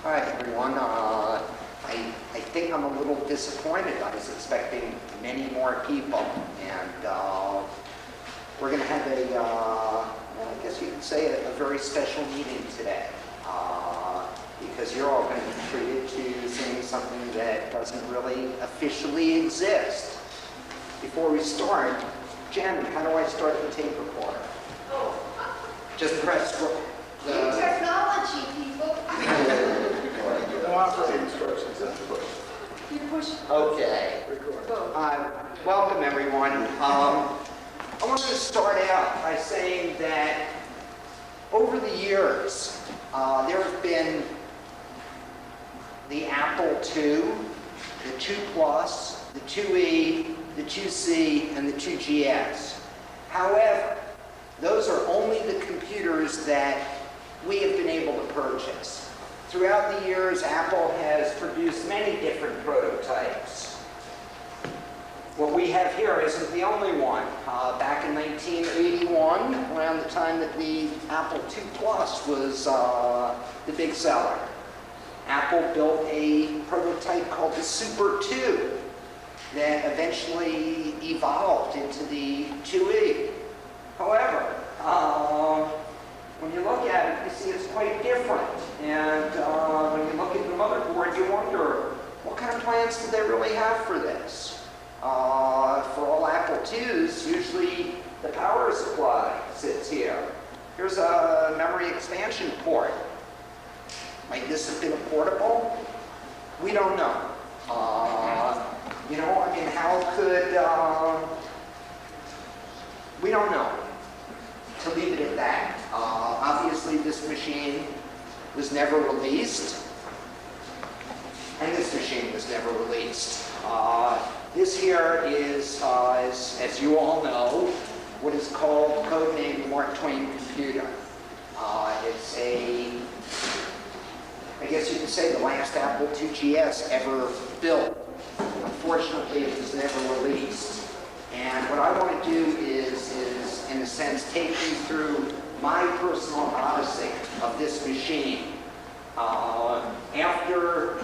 Hi, everyone. I think I'm a little disappointed. I was expecting many more people, and we're going to have I guess you could say, a very special meeting today, because you're all going to be treated to seeing something that doesn't really officially exist. Before we start, Jen, how do I start the tape recorder? Oh. Just press New technology, people. No operating instructions, that's the question. You push. Okay. Go. Welcome, everyone. I wanted to start out by saying that over the years, there have been the Apple II, the II Plus, the IIe, the IIc, and the IIgs. However, those are only the computers that we have been able to purchase. Throughout the years, Apple has produced many different prototypes. What we have here isn't the only one. Back in 1981, around the time that the Apple II Plus was the big seller, Apple built a prototype called the Super 2 that eventually evolved into the IIe. However, when you look at it, you see it's quite different. And when you look at the motherboard, you wonder, what kind of plans did they really have for this? For all Apple IIs, usually the power supply sits here. Here's a memory expansion port. Might this have been a portable? We don't know. How could, we don't know. To leave it at that. Obviously, this machine was never released, and this machine was never released. This here is, as you all know, what is called codenamed Mark Twain computer. It's I guess you could say, the last Apple IIgs ever built. Unfortunately, it was never released. And what I want to do is, in a sense, take you through my personal odyssey of this machine. After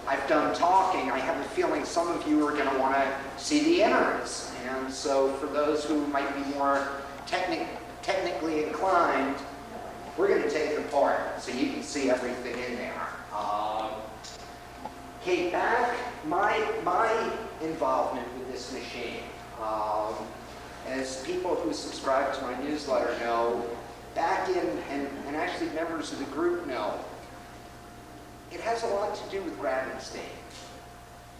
I've done talking, I have a feeling some of you are going to want to see the innards. And so for those who might be more technically inclined, we're going to take it apart so you can see everything in there. Okay, back, my involvement with this machine. As people who subscribe to my newsletter know, back in, and actually members of the group know, it has a lot to do with Gravenstein.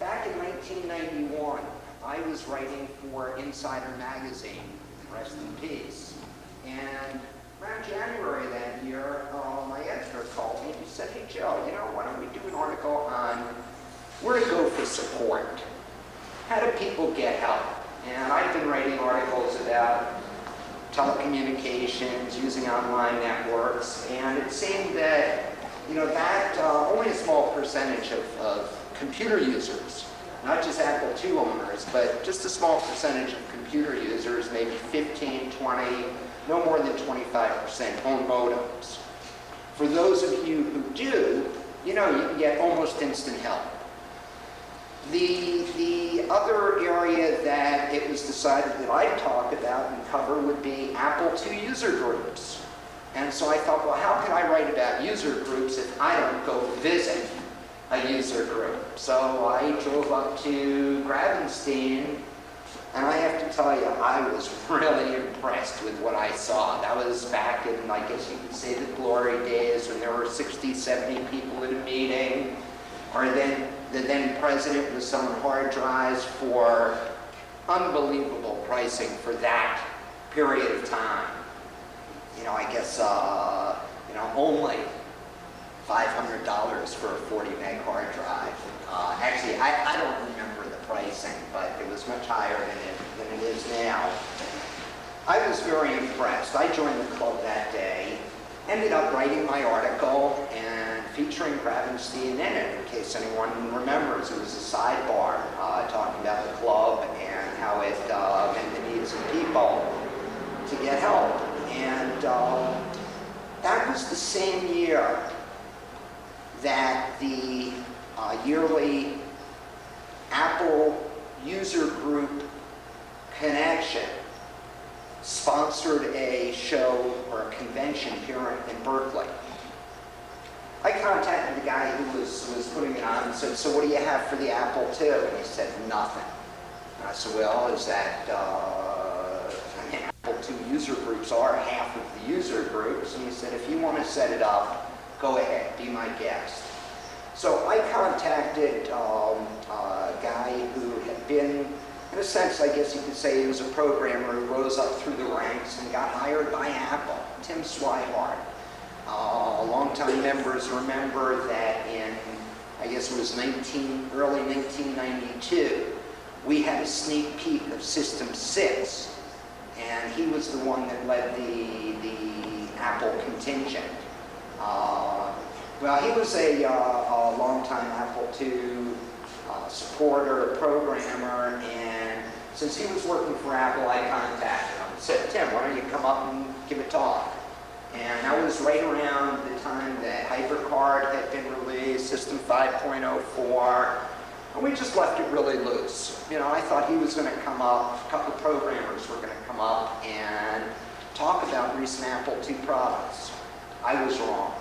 Back in 1991, I was writing for Insider Magazine, rest in peace, and around January that year, my editor called me and he said, "Hey Joe, why don't we do an article on where to go for support? How do people get help?" And I've been writing articles about telecommunications, using online networks, and it seemed that, that only a small percentage of computer users, not just Apple II owners, but just a small percentage of computer users, maybe 15, 20, no more than 25% own modems. For those of you who do, you can get almost instant help. The other area that it was decided that I'd talk about and cover would be Apple II user groups. And so I thought, well, how can I write about user groups if I don't go visit a user group? So I drove up to Gravenstein, and I have to tell you, I was really impressed with what I saw. That was back in, I guess you could say, the glory days when there were 60, 70 people at a meeting, or then the then president was selling hard drives for unbelievable pricing for that period of time. I guess, only $500 for a 40 meg hard drive. Actually, I don't remember the pricing, but it was much higher than it is now. I was very impressed. I joined the club that day, ended up writing my article and featuring Gravenstein in it. In case anyone remembers, it was a sidebar talking about the club and how it met the needs of people to get help. And that was the same year that the yearly Apple user group connection sponsored a show or a convention here in Berkeley. I contacted the guy who was putting it on and said, "So what do you have for the Apple II?" And he said, "Nothing." And I said, "Well, is that, Apple II user groups are half of the user groups." And he said, "If you want to set it up, go ahead, be my guest." So I contacted a guy who had been, in a sense, I guess you could say he was a programmer who rose up through the ranks and got hired by Apple, Tim Swihart. Longtime members remember that in, I guess it was early 1992, we had a sneak peek of System 6, and he was the one that led the Apple contingent. Well, he was a longtime Apple II supporter, programmer, and since he was working for Apple, I contacted him and said, "Tim, why don't you come up and give a talk?" And that was right around the time that HyperCard had been released, System 5.04, and we just left it really loose. You know, I thought he was going to come up, a couple of programmers were going to come up and talk about recent Apple II products. I was wrong.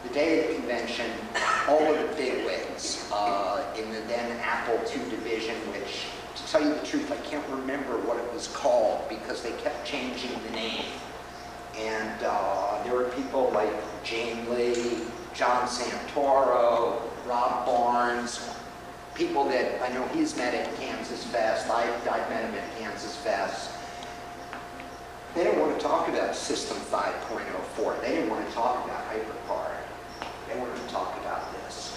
The day of the convention, all of the bigwigs in the then Apple II division, which, to tell you the truth, I can't remember what it was called because they kept changing the name. And there were people like Jane Lee, John Santoro, Rob Barnes, people that I know he's met at Kansasfest. I've met him at Kansasfest. They didn't want to talk about System 5.04. They didn't want to talk about HyperCard. They wanted to talk about this.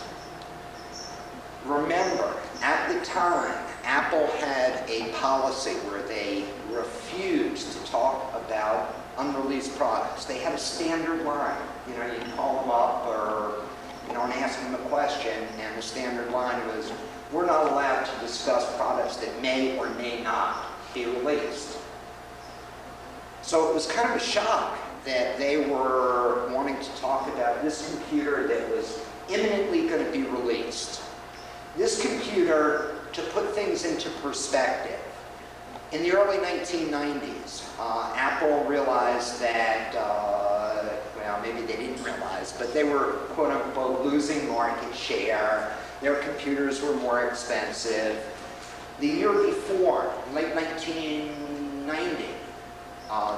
Remember, at the time, Apple had a policy where they refused to talk about unreleased products. They had a standard line. You know, you call them up or, you know, and ask them a question, and the standard line was, "We're not allowed to discuss products that may or may not be released." So it was kind of a shock that they were wanting to talk about this computer that was imminently going to be released. This computer, to put things into perspective, in the early 1990s, Apple realized that, well, maybe they didn't realize, but they were, quote unquote, losing market share. Their computers were more expensive. The year before, late 1990,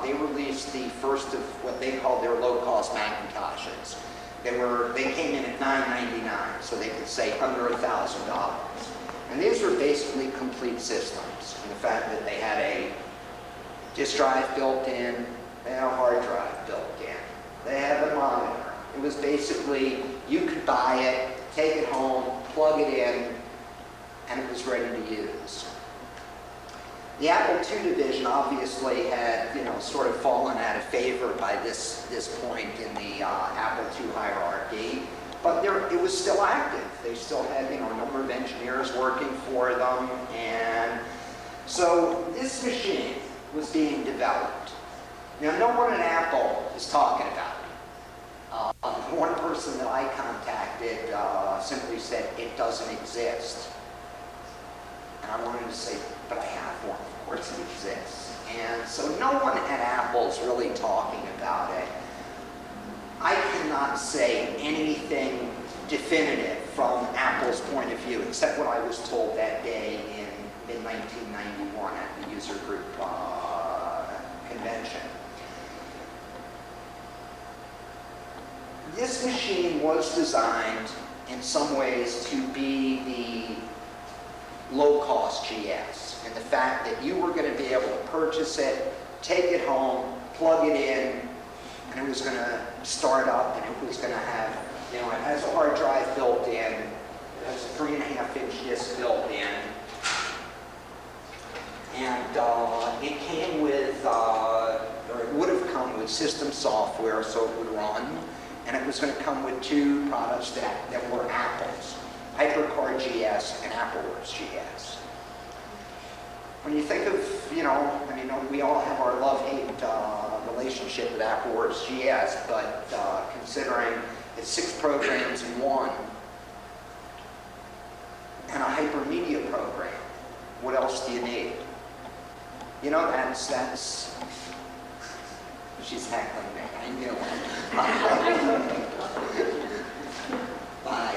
they released the first of what they called their low-cost Macintoshes. They came in at $999, so they could say under $1,000. And these were basically complete systems. And the fact that they had a disk drive built in, they had a hard drive built in, they had a monitor. It was basically, you could buy it, take it home, plug it in, and it was ready to use. The Apple II division obviously had, you know, sort of fallen out of favor by this point in the Apple II hierarchy, but it was still active. They still had, you know, a number of engineers working for them, and so this machine was being developed. Now, no one at Apple is talking about it. One person that I contacted simply said, "It doesn't exist." And I wanted to say, "But I have one, of course it exists." And so no one at Apple's really talking about it. I cannot say anything definitive from Apple's point of view, except what I was told that day in mid-1991 at the user group convention. This machine was designed in some ways to be the low-cost GS, and the fact that you were going to be able to purchase it, take it home, plug it in, and it was going to start up, and it was going to have, you know, it has a hard drive built in, it has a 3.5-inch disc built in, and it came with, or it would have come with system software so it would run, and it was going to come with two products that were Apple's, HyperCard GS and AppleWorks GS. When you think of, you know, I mean, we all have our love-hate relationship with AppleWorks GS, but considering It's 6 programs in one. And a hypermedia program. What else do you need? You know, that's, she's heckling me, I knew it. Bye.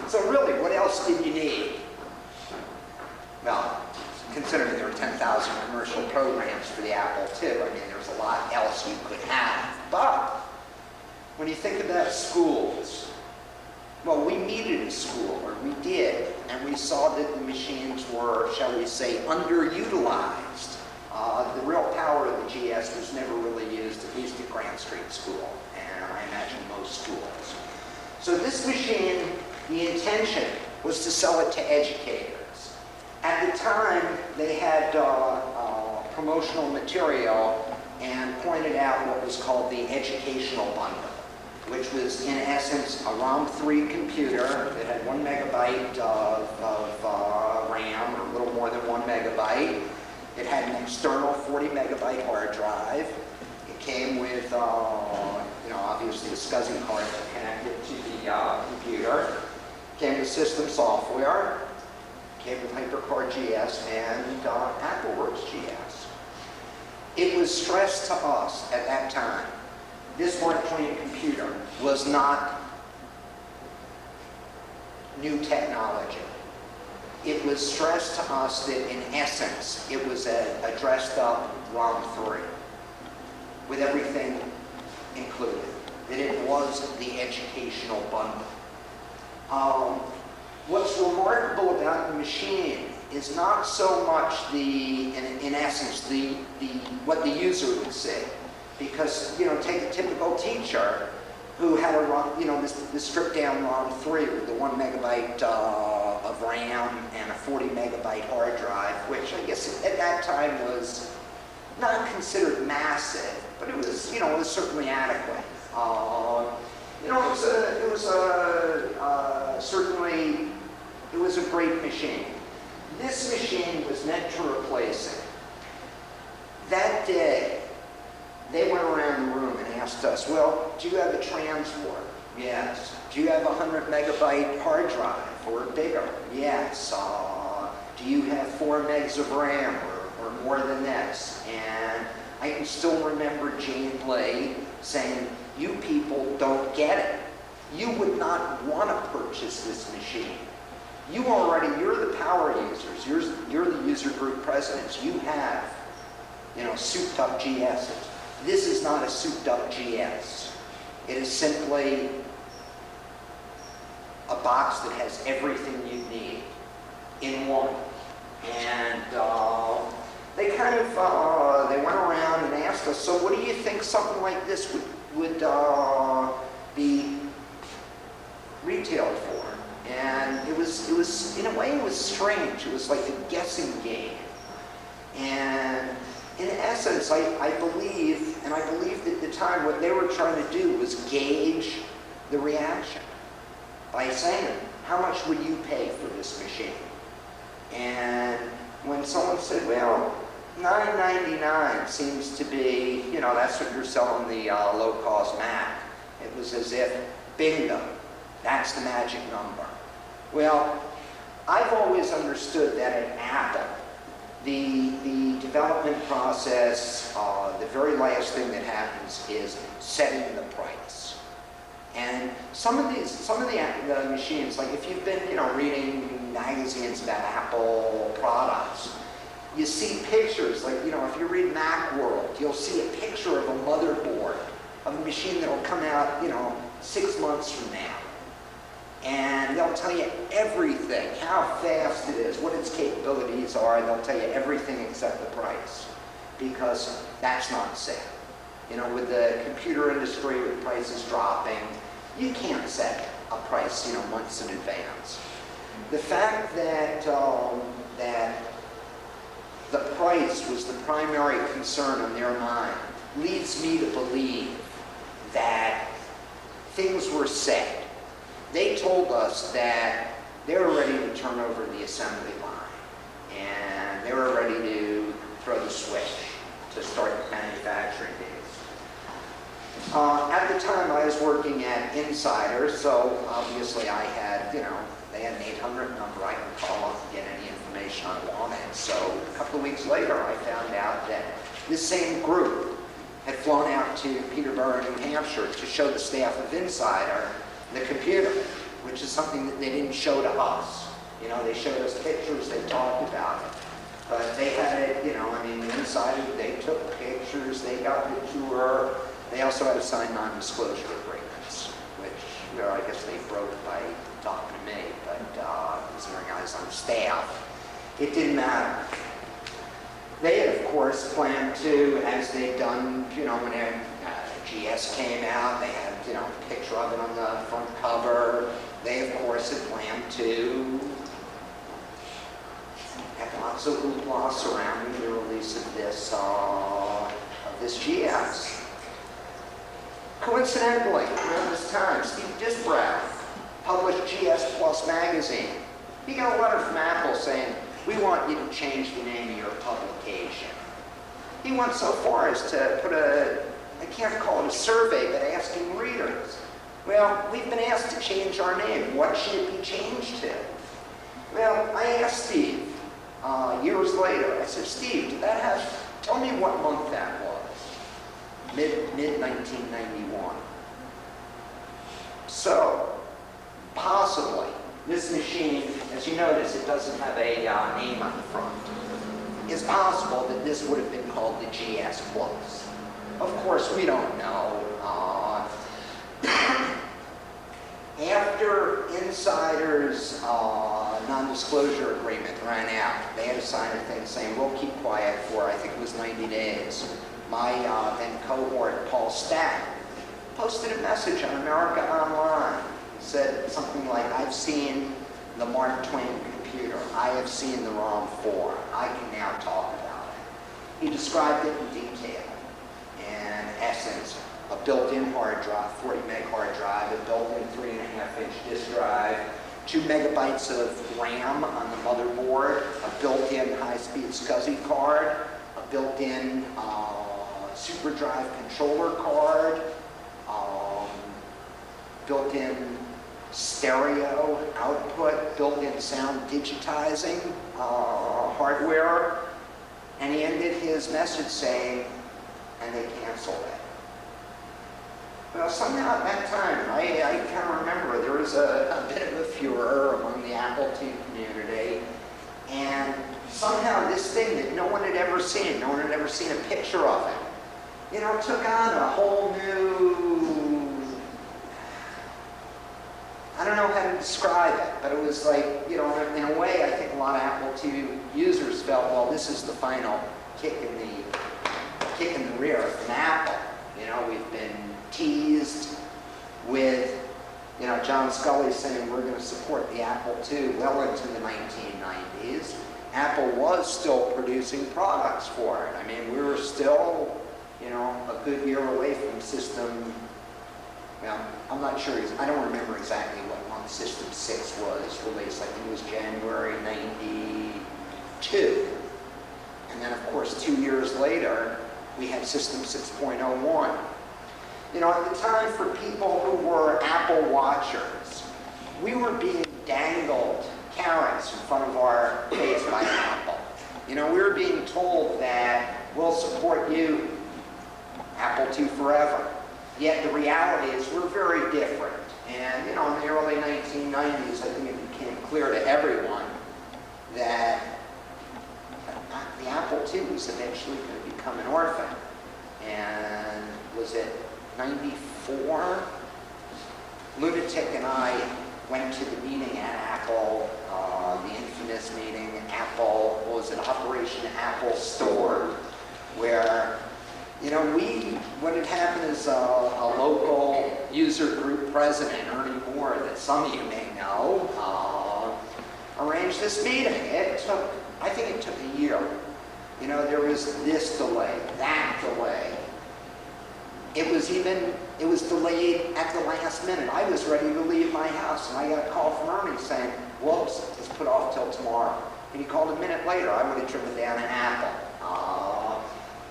So really, what else did you need? Well, considering there were 10,000 commercial programs for the Apple II, I mean, there's a lot else you could have. But when you think about schools, well, we needed a school, or we did, and we saw that the machines were, shall we say, underutilized. The real power of the GS was never really used, at least at Grant Street School, and I imagine most schools. So this machine, the intention was to sell it to educators. At the time, they had promotional material and pointed out what was called the educational bundle, which was in essence a ROM 3 computer that had 1 megabyte of RAM, or a little more than 1 megabyte. It had an external 40 megabyte hard drive. It came with, obviously a SCSI card connected to the computer. It came with system software. It came with HyperCard GS and AppleWorks GS. It was stressed to us at that time, this Mark Twain computer was not new technology. It was stressed to us that in essence, it was a dressed up ROM 3 with everything included, that it was the educational bundle. What's remarkable about the machine is not so much in essence, what the user would see. Because, take a typical teacher who had this stripped down ROM 3 with the 1 megabyte of RAM and a 40 megabyte hard drive, which I guess at that time was not considered massive, but it was, it was certainly adequate. It was a great machine. This machine was meant to replace it. That day, they went around the room and asked us, well, do you have a transport? Yes. Do you have a 100 megabyte hard drive or bigger? Yes. Do you have 4 megs of RAM or more than this? And I can still remember Jane Lay saying, you people don't get it. You would not want to purchase this machine. You're the power users. You're the user group presidents. You have, souped up GSs. This is not a souped up GS. It is simply a box that has everything you need in one. And they went around and asked us, so what do you think something like this would be retailed for? And it was, in a way, it was strange. It was like a guessing game. And in essence, I believe at the time what they were trying to do was gauge the reaction by saying, how much would you pay for this machine? And when someone said, well, $9.99 seems to be, that's what you're selling the low-cost Mac. It was as if, bingo, that's the magic number. Well, I've always understood that at Apple, the development process, the very last thing that happens is setting the price. And some of the machines, like if you've been, reading magazines about Apple products, you see pictures, like, if you read Macworld, you'll see a picture of a motherboard of a machine that will come out, 6 months from now. And they'll tell you everything, how fast it is, what its capabilities are, and they'll tell you everything except the price, because that's not set. With the computer industry, with prices dropping, you can't set a price, months in advance. The fact that that the price was the primary concern on their mind leads me to believe that things were set. They told us that they were ready to turn over the assembly line, and they were ready to throw the switch to start manufacturing these. At the time, I was working at Insider, so obviously I had, they had an 800 number I could call up and get any information I wanted. So a couple of weeks later, I found out that this same group had flown out to Peterborough, New Hampshire to show the staff of Insider the computer, which is something that they didn't show to us. They showed us pictures, they talked about it. But they had it, the Insider, they took pictures, they got the tour. They also had to sign non-disclosure agreements, which, I guess they broke by talking to me, but considering I was on staff, it didn't matter. They had, of course, planned to, as they'd done, when GS came out, they had, a picture of it on the front cover. They, of course, had planned to have lots of hoopla surrounding the release of this GS. Coincidentally, around this time, Steve Disbrow published GS Plus magazine. He got a letter from Apple saying, "We want you to change the name of your publication." He went so far as to put I can't call it a survey, but asking readers, "Well, we've been asked to change our name. What should it be changed to?" Well, I asked Steve years later, I said, "Steve, tell me what month that was." Mid-1991. So, possibly, this machine, as you notice, it doesn't have a name on the front. It's possible that this would have been called the GS Plus. Of course, we don't know. After Insider's non-disclosure agreement ran out, they had to sign a thing saying, "We'll keep quiet for," I think it was 90 days. My then cohort, Paul Stack, posted a message on America Online. He said something like, "I've seen the Mark Twain computer. I have seen the ROM4. I can now talk about it." He described it in detail. In essence, a built-in hard drive, 40 meg hard drive, a built-in 3.5-inch disk drive, 2 megabytes of RAM on the motherboard, a built-in high-speed SCSI card, a built-in SuperDrive controller card, built-in stereo output, built-in sound digitizing hardware, and he ended his message saying, "And they canceled it." Well, somehow at that time, I kind of remember there was a bit of a furor among the Apple II community, and somehow this thing that no one had ever seen a picture of it, took on a whole new, I don't know how to describe it, but it was like, in a way, I think a lot of Apple II users felt, well, this is the final kick in the rear from Apple. We've been teased with, John Scully saying we're going to support the Apple II well into the 1990s. Apple was still producing products for it. I mean, we were still, a good year away from System, well, I'm not sure, I don't remember exactly what month System 6 was released. I think it was January 92. And then, of course, 2 years later, we had System 6.01. At the time, for people who were Apple watchers, we were being dangled carrots in front of our face by Apple. We were being told that we'll support you, Apple II forever. Yet the reality is we're very different. And, in the early 1990s, I think it became clear to everyone that the Apple II was eventually going to become an orphan. And was it 94? Lunatic and I went to the meeting at Apple, the infamous meeting, Operation Apple Store, where, what had happened is a local user group president, Ernie Moore, that some of you may know, arranged this meeting. I think it took a year. There was this delay, that delay. It was delayed at the last minute. I was ready to leave my house, and I got a call from Ernie saying, "Whoops, it's put off till tomorrow." And he called a minute later. I would have driven down an Apple.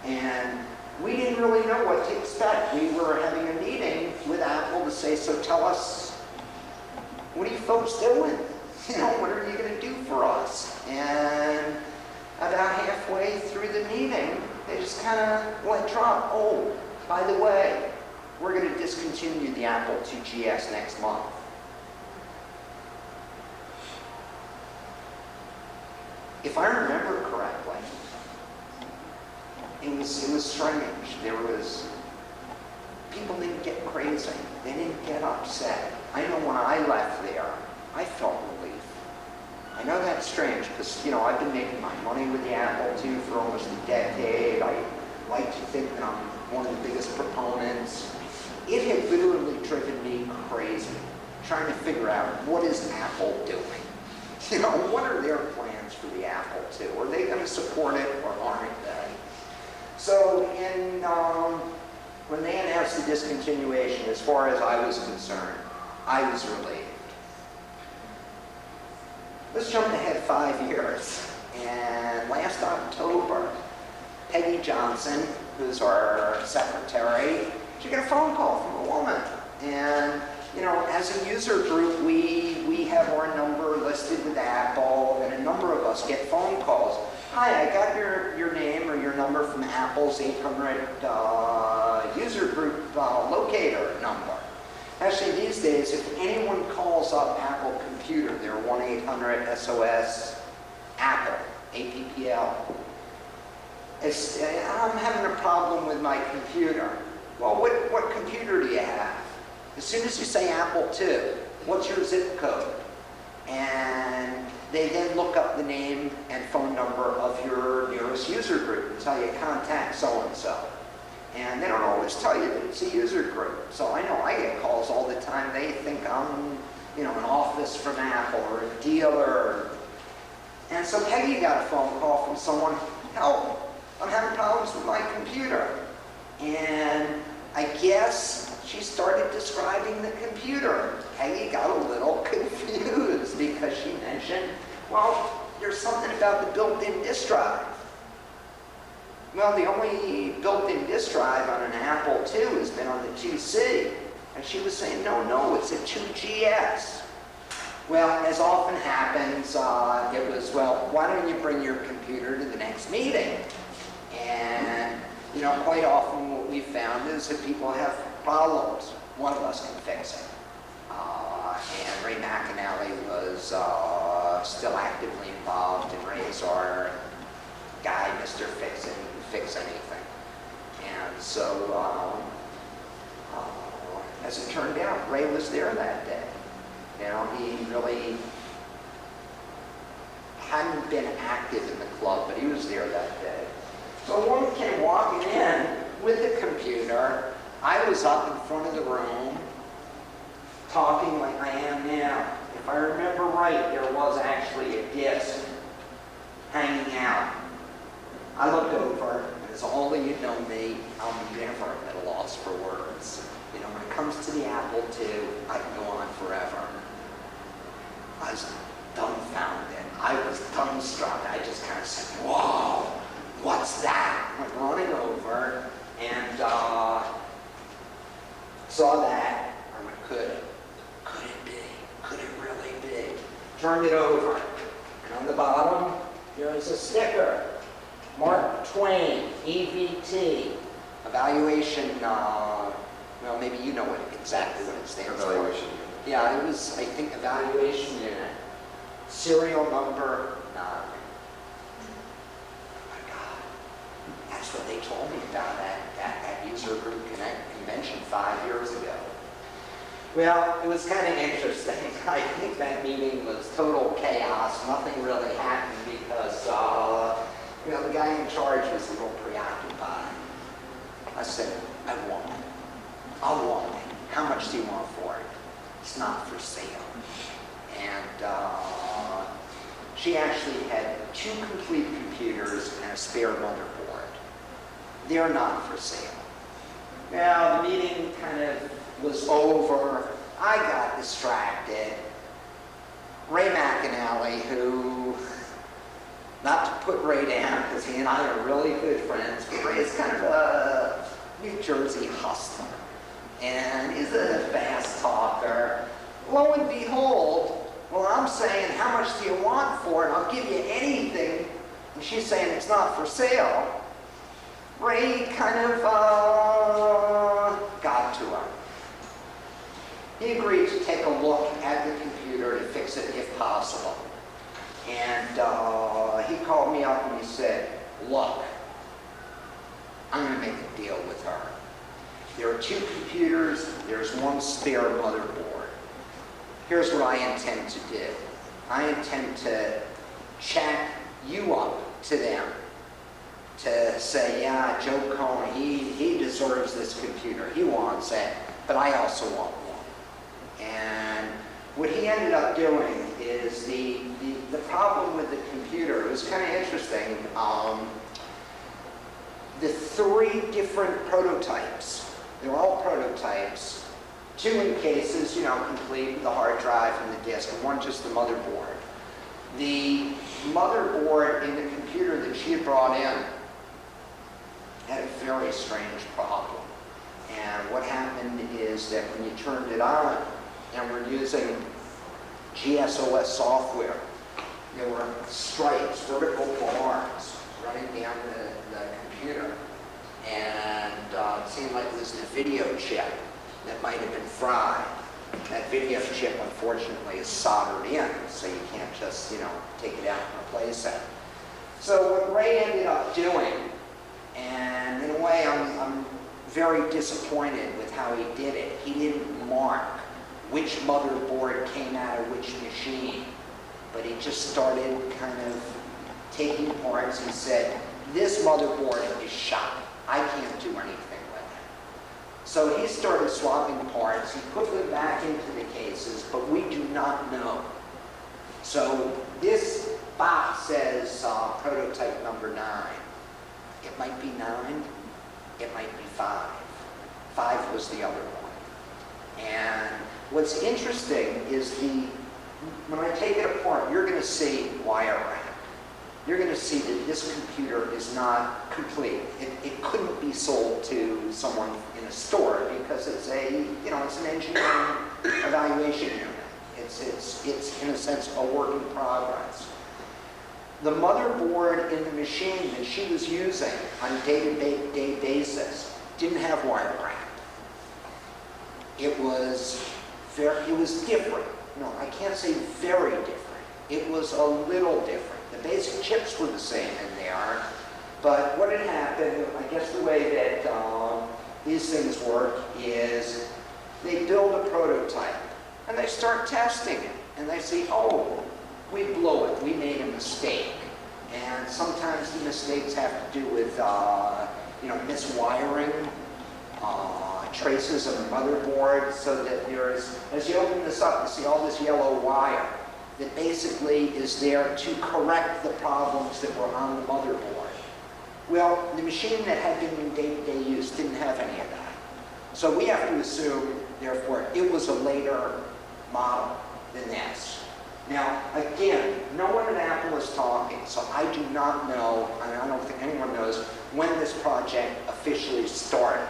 And we didn't really know what to expect. We were having a meeting with Apple to say, so tell us, what are you folks doing? You know, what are you going to do for us? And about halfway through the meeting, they just kind of let drop, oh, by the way, we're going to discontinue the Apple IIgs next month. If I remember correctly, it was strange. People didn't get crazy. They didn't get upset. I know when I left there, I felt relief. I know that's strange because, you know, I've been making my money with the Apple II for almost a decade. I like to think that I'm one of the biggest proponents. It had literally driven me crazy trying to figure out, what is Apple doing? You know, what are their plans for the Apple II? Are they going to support it or aren't they? So when they announced the discontinuation, as far as I was concerned, I was relieved. Let's jump ahead 5 years. And last October, Peggy Johnson, who's our secretary, she got a phone call from a woman. And, you know, as a user group, we have our number listed with Apple, and a number of us get phone calls. Hi, I got your name or your number from Apple's 800 user group locator number. Actually, these days, if anyone calls up Apple Computer, they're 1-800-SOS-APPLE, APPL. I'm having a problem with my computer. Well, what computer do you have? As soon as you say Apple II, what's your zip code? And they then look up the name and phone number of your nearest user group and tell you, contact so-and-so. And they don't always tell you that it's a user group. So I know I get calls all the time. They think I'm, you know, an office from Apple or a dealer. And so Peggy got a phone call from someone, help, I'm having problems with my computer. And I guess she started describing the computer. Peggy got a little confused because she mentioned, well, there's something about the built-in disk drive. Well, the only built-in disk drive on an Apple II has been on the IIc. And she was saying, no, it's a 2GS. Well, as often happens, it was, well, why don't you bring your computer to the next meeting? And, you know, quite often what we found is that people have problems. One of us can fix it. And Ray McAnally was still actively involved, and Ray's our guy, Mr. Fix It, who can fix anything. And so, as it turned out, Ray was there that day. You know, he really hadn't been active in the club, but he was there that day. So a woman came walking in with the computer. I was up in front of the room, talking like I am now. If I remember right, there was actually a disc hanging out. I looked over, and as all of you know me, I'm never at a loss for words. You know, when it comes to the Apple II, I can go on forever. I was dumbfounded. I was dumbstruck. I just kind of said, whoa, what's that? I went running over and saw that. I went, could it be? Could it really be? Turned it over. And on the bottom, there was a sticker. Mark Twain, EVT, evaluation, well, maybe you know exactly what it stands for. Evaluation. Yeah, it was, I think, evaluation unit. Serial number 9. Oh my God. That's what they told me about at User Group Connect convention 5 years ago. Well, it was kind of interesting. I think that meeting was total chaos. Nothing really happened because, you know, the guy in charge was a little preoccupied. I said, I want it. I'll want it. How much do you want for it? It's not for sale. And she actually had 2 complete computers and a spare motherboard. They're not for sale. Now, the meeting kind of was over. I got distracted. Ray McAnally, who, not to put Ray down, because he and I are really good friends, but Ray is kind of a New Jersey hustler, and is a fast talker. Lo and behold, well, I'm saying, how much do you want for it? I'll give you anything. And she's saying, it's not for sale. Ray kind of got to her. He agreed to take a look at the computer to fix it if possible. And he called me up and he said, look, I'm going to make a deal with her. There are 2 computers, there's 1 spare motherboard. Here's what I intend to do. I intend to chat you up to them to say, yeah, Joe Cohen, he deserves this computer. He wants it, but I also want one. And what he ended up doing is the problem with the computer, it was kind of interesting. The 3 different prototypes, they're all prototypes, 2 in cases, complete with the hard drive and the disk, and 1 just the motherboard. The motherboard in the computer that she had brought in had a very strange problem. And what happened is that when you turned it on, and we're using GSOS software, there were stripes, vertical bars running down the computer. And it seemed like it was the video chip that might have been fried. That video chip, unfortunately, is soldered in, so you can't just, take it out and replace it. So what Ray ended up doing, and in a way I'm very disappointed with how he did it. He didn't mark which motherboard came out of which machine, but he just started kind of taking parts and said, this motherboard is shot. I can't do anything with it. So he started swapping parts. He put them back into the cases, but we do not know. So this box says prototype number 9. It might be 9. It might be 5. 5 was the other one. And what's interesting is when I take it apart, you're going to see wire rack. You're going to see that this computer is not complete. It couldn't be sold to someone in a store because it's it's an engineering evaluation unit. It's in a sense a work in progress. The motherboard in the machine that she was using on a day-to-day basis didn't have wire rack. It was different. No, I can't say very different. It was a little different. The basic chips were the same in there, but what had happened, I guess the way that these things work is they build a prototype and they start testing it and they say, oh, we blew it, we made a mistake. And sometimes the mistakes have to do with miswiring, traces of the motherboard, so that there's, as you open this up, you see all this yellow wire that basically is there to correct the problems that were on the motherboard. Well, the machine that had been in day-to-day use didn't have any of that. So we have to assume, therefore, it was a later model than this. Now, again, no one at Apple is talking, so I do not know, and I don't think anyone knows, when this project officially started.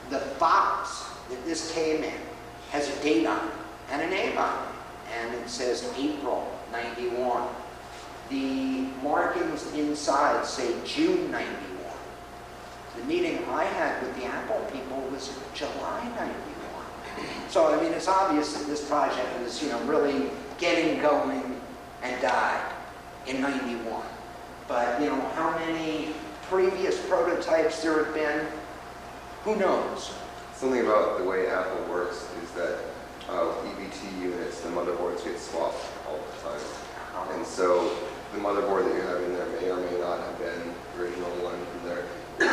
The box that this came in has a date on it and a name on it, and it says April 91. The markings inside say June 91. The meeting I had with the Apple people was July 91. So, I mean, it's obvious that this project was, really getting going and died in 91. But, how many previous prototypes there have been, who knows? Something about the way Apple works is that EBT units, the motherboards get swapped all the time. And so the motherboard that you have in there may or may not have been the original one in there.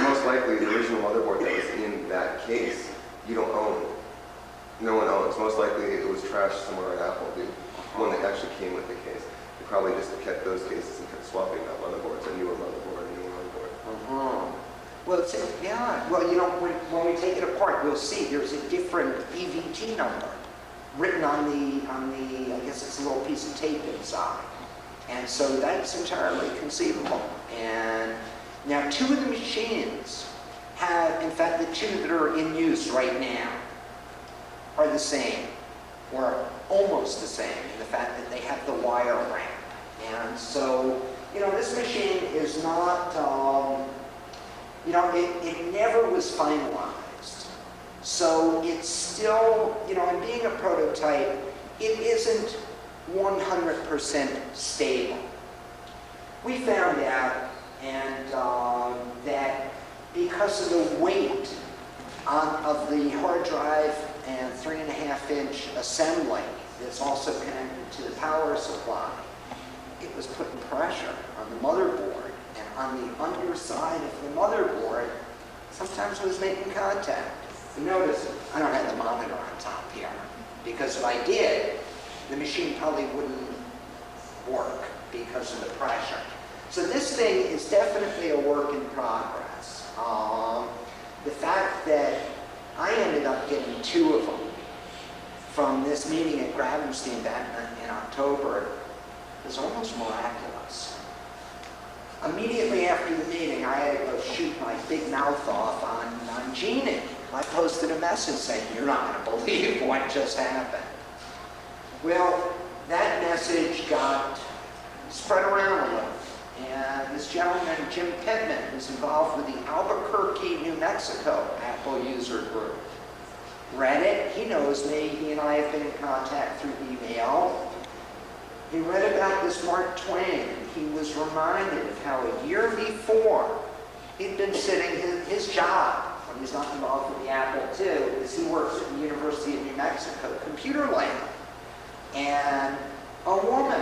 Most likely the original motherboard that was in that case, you don't own. No one owns. Most likely it was trashed somewhere at Apple, the one that actually came with the case. They probably just kept those cases and kept swapping out motherboards, a newer motherboard, a newer motherboard. Well, when we take it apart, we'll see there's a different EVT number written on the I guess it's a little piece of tape inside. And so that's entirely conceivable. And now 2 of the machines have, in fact, the two that are in use right now are the same, or almost the same, in the fact that they have the wire ramp. And so, this machine is not, it never was finalized. So it's still, in being a prototype, it isn't 100% stable. We found out that because of the weight of the hard drive and 3.5-inch assembly that's also connected to the power supply, it was putting pressure on the motherboard, and on the underside of the motherboard, sometimes it was making contact. And notice, I don't have the monitor on top here, because if I did, the machine probably wouldn't work because of the pressure. So this thing is definitely a work in progress. The fact that I ended up getting 2 of them from this meeting at Gravenstein back in October is almost miraculous. Immediately after the meeting, I had to go shoot my big mouth off on Genie. I posted a message saying, "You're not going to believe what just happened." Well, that message got spread around a little. And this gentleman, Jim Pittman, who's involved with the Albuquerque, New Mexico Apple user group, read it. He knows me. He and I have been in contact through email. He read about this Mark Twain, and he was reminded of how a year before he'd been sitting his job, when he's not involved with the Apple II, is he works at the University of New Mexico computer lab. And a woman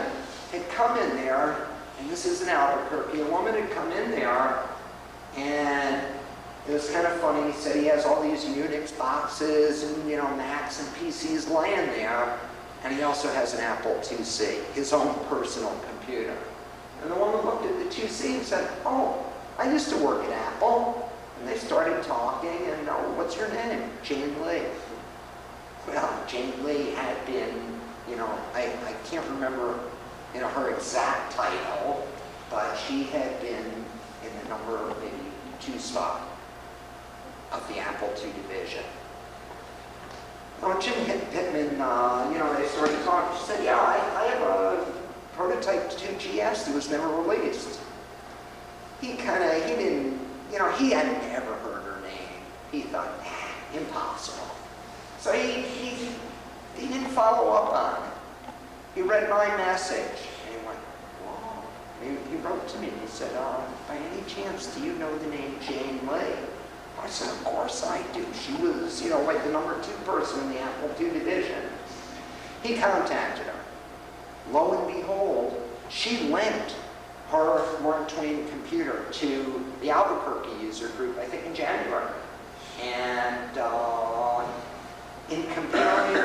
had come in there, and this is in Albuquerque, a woman had come in there, and it was kind of funny. He said he has all these Unix boxes and, Macs and PCs laying there, and he also has an Apple IIc, his own personal computer. And the woman looked at the IIc and said, "Oh, I used to work at Apple." And they started talking, and, "Oh, what's your name?" "Jane Lee." Well, Jane Lee had been, I can't remember, her exact title, but she had been in the number maybe 2 spot of the Apple II division. Well, Jim Pittman, they started talking. She said, "Yeah, I have a prototype 2GS that was never released." He didn't, he hadn't ever heard her name. He thought, impossible. So he didn't follow up on it. He read my message, and he went, "Whoa." He wrote to me, and he said, "By any chance, do you know the name Jane Lee?" I said, "Of course I do. She was, like the number 2 person in the Apple II division." He contacted her. Lo and behold, she lent her Mark Twain computer to the Albuquerque user group, I think in January. And in comparing,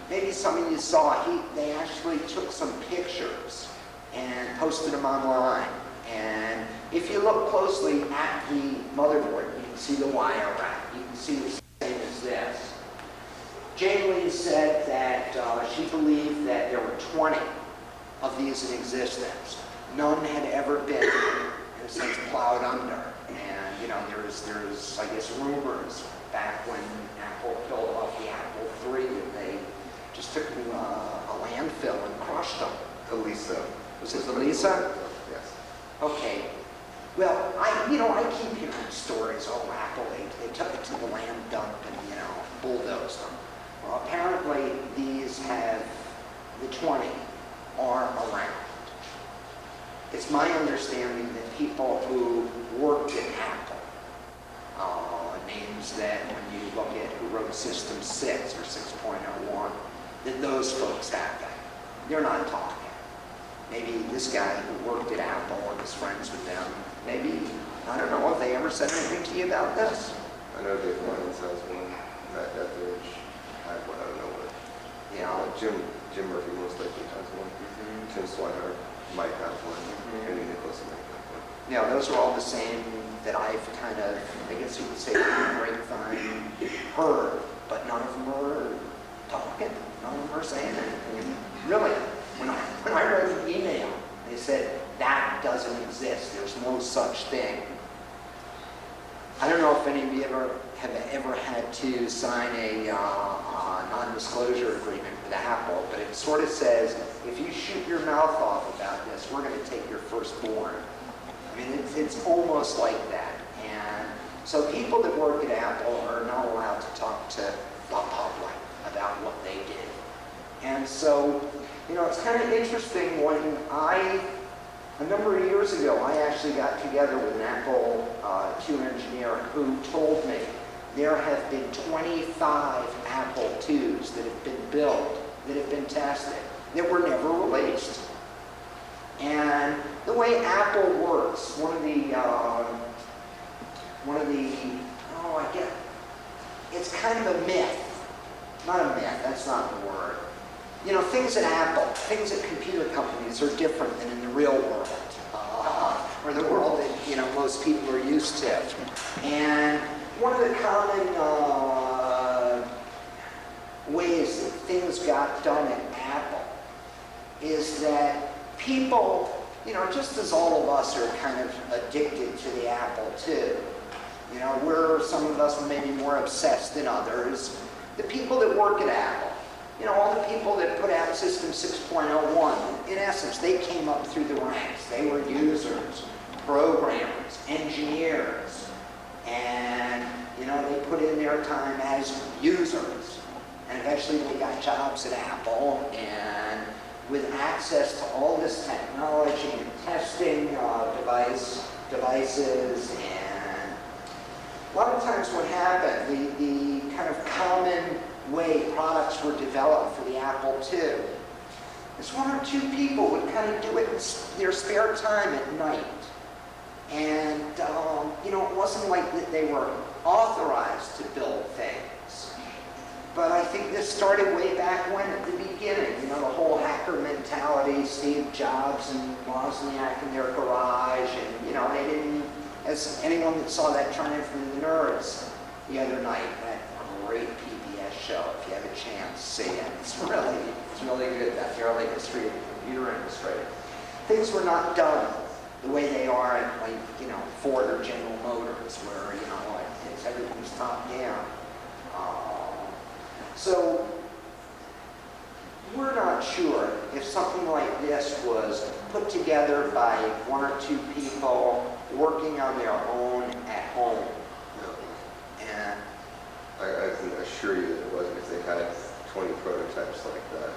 maybe some of you saw, they actually took some pictures and posted them online. And if you look closely at the motherboard, you can see the wire wrap. You can see the same as this. Jane Lee said that she believed that there were 20 of these in existence. None had ever been, in a sense, plowed under. And, there's, I guess, rumors back when Apple killed off the Apple III that they just took to a landfill and crushed them. Elisa. Was it Elisa? Yes. Okay. Well, I keep hearing stories, Apple, they took it to the land dump and, bulldozed them. Well, apparently these have, the 20 are around. It's my understanding that people who worked at Apple, names that when you look at who wrote System 6 or 6.01, that those folks have them. They're not talking. Maybe this guy who worked at Apple and was friends with them, maybe, I don't know if they ever said anything to you about this. I know Dave Lyons has one. That Etheridge had one. I don't know what. Jim Murphy most likely has one. Tim Swihart might have one. Andy Nicholas might have one. Now, those are all the same that I've kind of, I guess you could say, grapevine heard, but none of them are talking. None of them are saying anything. Really, when I wrote an email, they said, that doesn't exist. There's no such thing. I don't know if any of you have ever had to sign a non-disclosure agreement with Apple, but it sort of says, if you shoot your mouth off about this, we're going to take your firstborn. I mean, it's almost like that. And so people that work at Apple are not allowed to talk to the public about what they did. And so, you know, it's kind of interesting when a number of years ago, I actually got together with an Apple II engineer who told me there have been 25 Apple IIs that have been built, that have been tested, that were never released. And the way Apple works, it's kind of a myth. Not a myth, that's not the word. You know, things at Apple, things at computer companies are different than in the real world, or the world that, you know, most people are used to. And one of the common ways that things got done at Apple is that people, you know, just as all of us are kind of addicted to the Apple II, you know, some of us may be more obsessed than others. The people that work at Apple, you know, all the people that put out System 6.01, in essence, they came up through the ranks. They were users, programmers, engineers, and, you know, they put in their time as users. And eventually they got jobs at Apple, and with access to all this technology and testing devices, and a lot of times what happened, the kind of common way products were developed for the Apple II is one or two people would kind of do it in their spare time at night. And, you know, it wasn't like that they were authorized to build things. But I think this started way back when, at the beginning. You know, the whole hacker mentality, Steve Jobs and Wozniak in their garage, and, you know, they didn't, as anyone that saw that Triumph of the Nerds the other night, that great PBS show, if you have a chance, see it. It's really good, that the early history of the computer industry. Things were not done the way they are in, like, you know, Ford or General Motors, where, you know, everything's top down. So we're not sure if something like this was put together by one or two people working on their own at home. And I can assure you that it wasn't if they had 20 prototypes like that.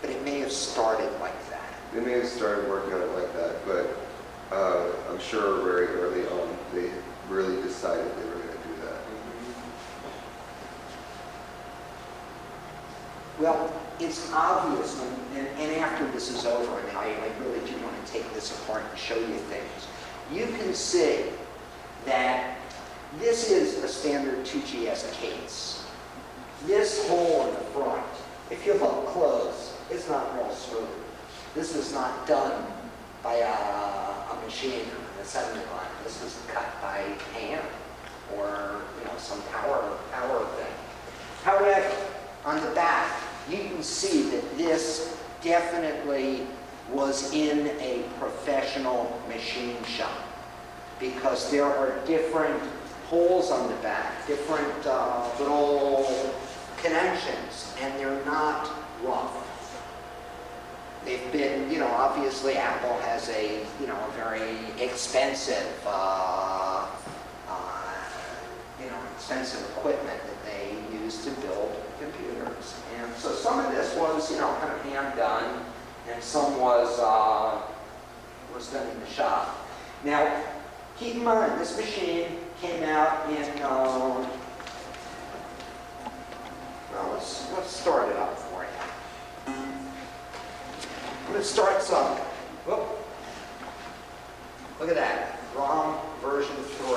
But it may have started like that. They may have started working on it like that, but I'm sure very early on they really decided they were going to do that. Well, it's obvious, and after this is over, I mean, I really do want to take this apart and show you things. You can see that this is a standard 2GS case. This hole in the front, if you look close, it's not real smooth. This was not done by a machine or an assembly line. This was cut by hand or, you know, some power thing. However, on the back, you can see that this definitely was in a professional machine shop, because there are different holes on the back, different little connections, and they're not rough. They've been, you know, obviously Apple has a, you know, a very expensive, expensive equipment that they use to build computers. And so some of this was, you know, kind of hand done, and some was done in the shop. Now, keep in mind, this machine came out in, well, let's start it up for you. I'm going to start some. Whoop. Look at that. ROM version 3,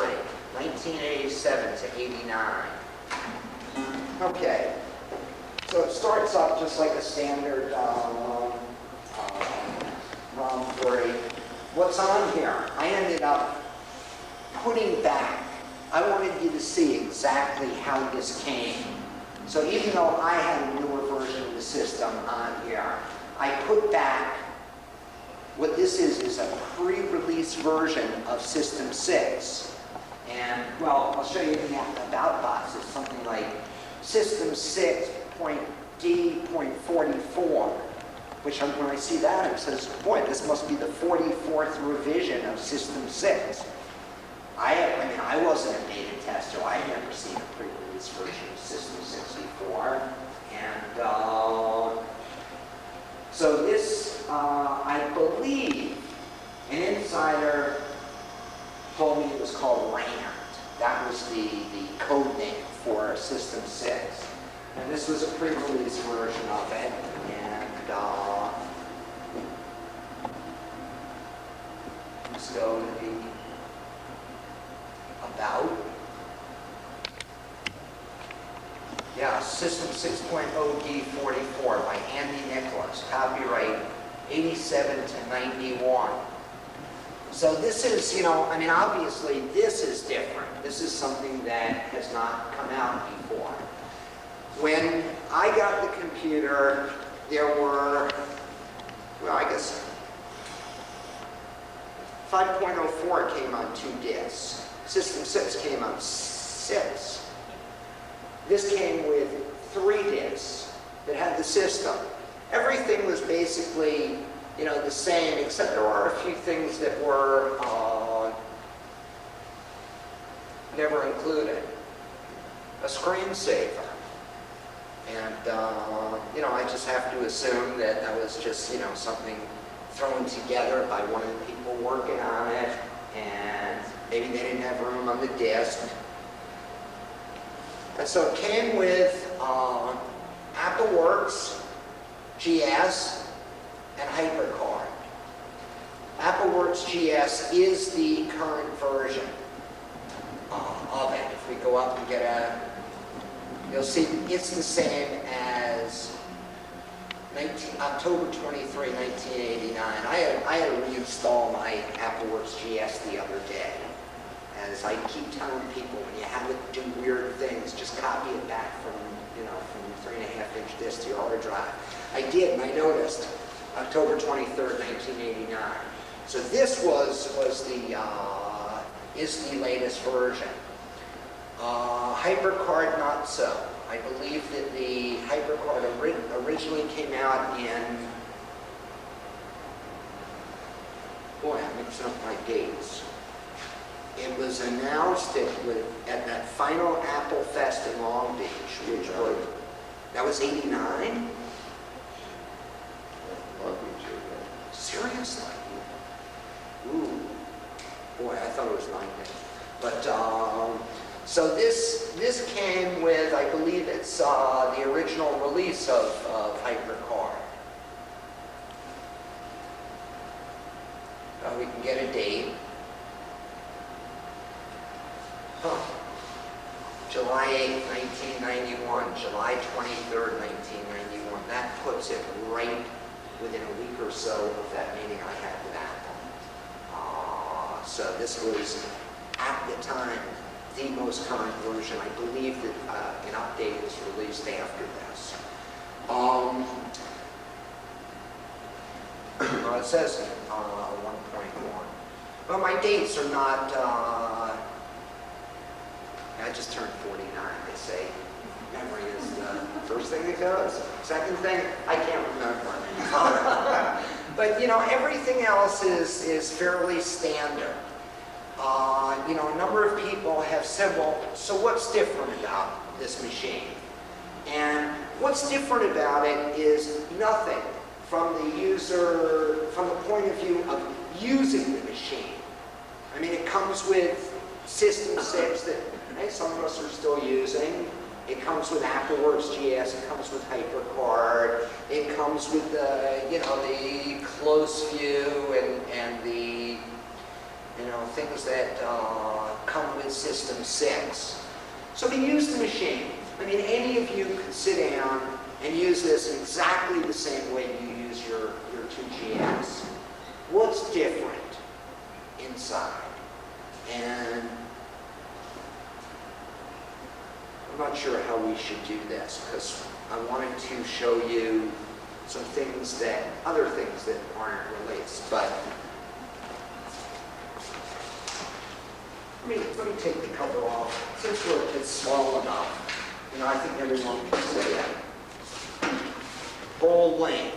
1987 to 89. Okay. So it starts up just like a standard ROM 3. What's on here? I ended up putting back. I wanted you to see exactly how this came. So even though I had a newer version of the system on here, I put back what this is a pre-release version of System 6. And, well, I'll show you the about box. It's something like System 6.D.44, which when I see that, it says, boy, this must be the 44th revision of System 6. I mean, I wasn't a beta tester. I had never seen a pre-release version of System 6 before. And so this, I believe, an insider told me it was called RAND. That was the code name for System 6. And this was a pre-release version of it. And let's go to the about. Yeah, System 6.0D44 by Andy Nicholas, copyright 87 to 91. So this is, you know, I mean, obviously this is different. This is something that has not come out before. When I got the computer, there were, well, I guess 5.04 came on 2 disks. System 6 came on 6. This came with 3 disks that had the system. Everything was basically, you know, the same, except there are a few things that were never included. A screensaver. And, you know, I just have to assume that that was just, you know, something thrown together by one of the people working on it, and maybe they didn't have room on the disk. And so it came with Apple Works, GS, and HyperCard. Apple Works GS is the current version of it. If we go up and get a, you'll see it's the same as October 23, 1989. I had to reinstall my Apple Works GS the other day. As I keep telling people, when you have it do weird things, just copy it back from, you know, from your 3.5-inch disk to your hard drive. I did, and I noticed October 23rd, 1989. So this is the latest version. HyperCard, not so. I believe that the HyperCard originally came out in, boy, I'm mixing up my dates. It was announced at that final Apple Fest in Long Beach, which was, that was 89? Seriously? Ooh, boy, I thought it was 90. But, so this came with, I believe it's the original release of HyperCard. We can get a date. July 8th, 1991, July 23rd, 1991. That puts it right within a week or so of that meeting I had with Apple. So this was, at the time, the most current version. I believe that an update was released after this. Well, it says 1.1. Well, my dates are not, I just turned 49, they say. Memory is the first thing that goes. Second thing, I can't remember. But, you know, everything else is fairly standard. You know, a number of people have said, well, so what's different about this machine? And what's different about it is nothing from the user, from the point of view of using the machine. I mean, it comes with System 6 that some of us are still using. It comes with Apple Works GS. It comes with HyperCard. It comes with the, you know, the close view and the, you know, things that come with System 6. So to use the machine, I mean, any of you could sit down and use this exactly the same way you use your 2GS. What's different inside? And I'm not sure how we should do this, because I wanted to show you some things that, other things that aren't released, but let me take the cover off. Since it's small enough, I think everyone can see it. Whole length.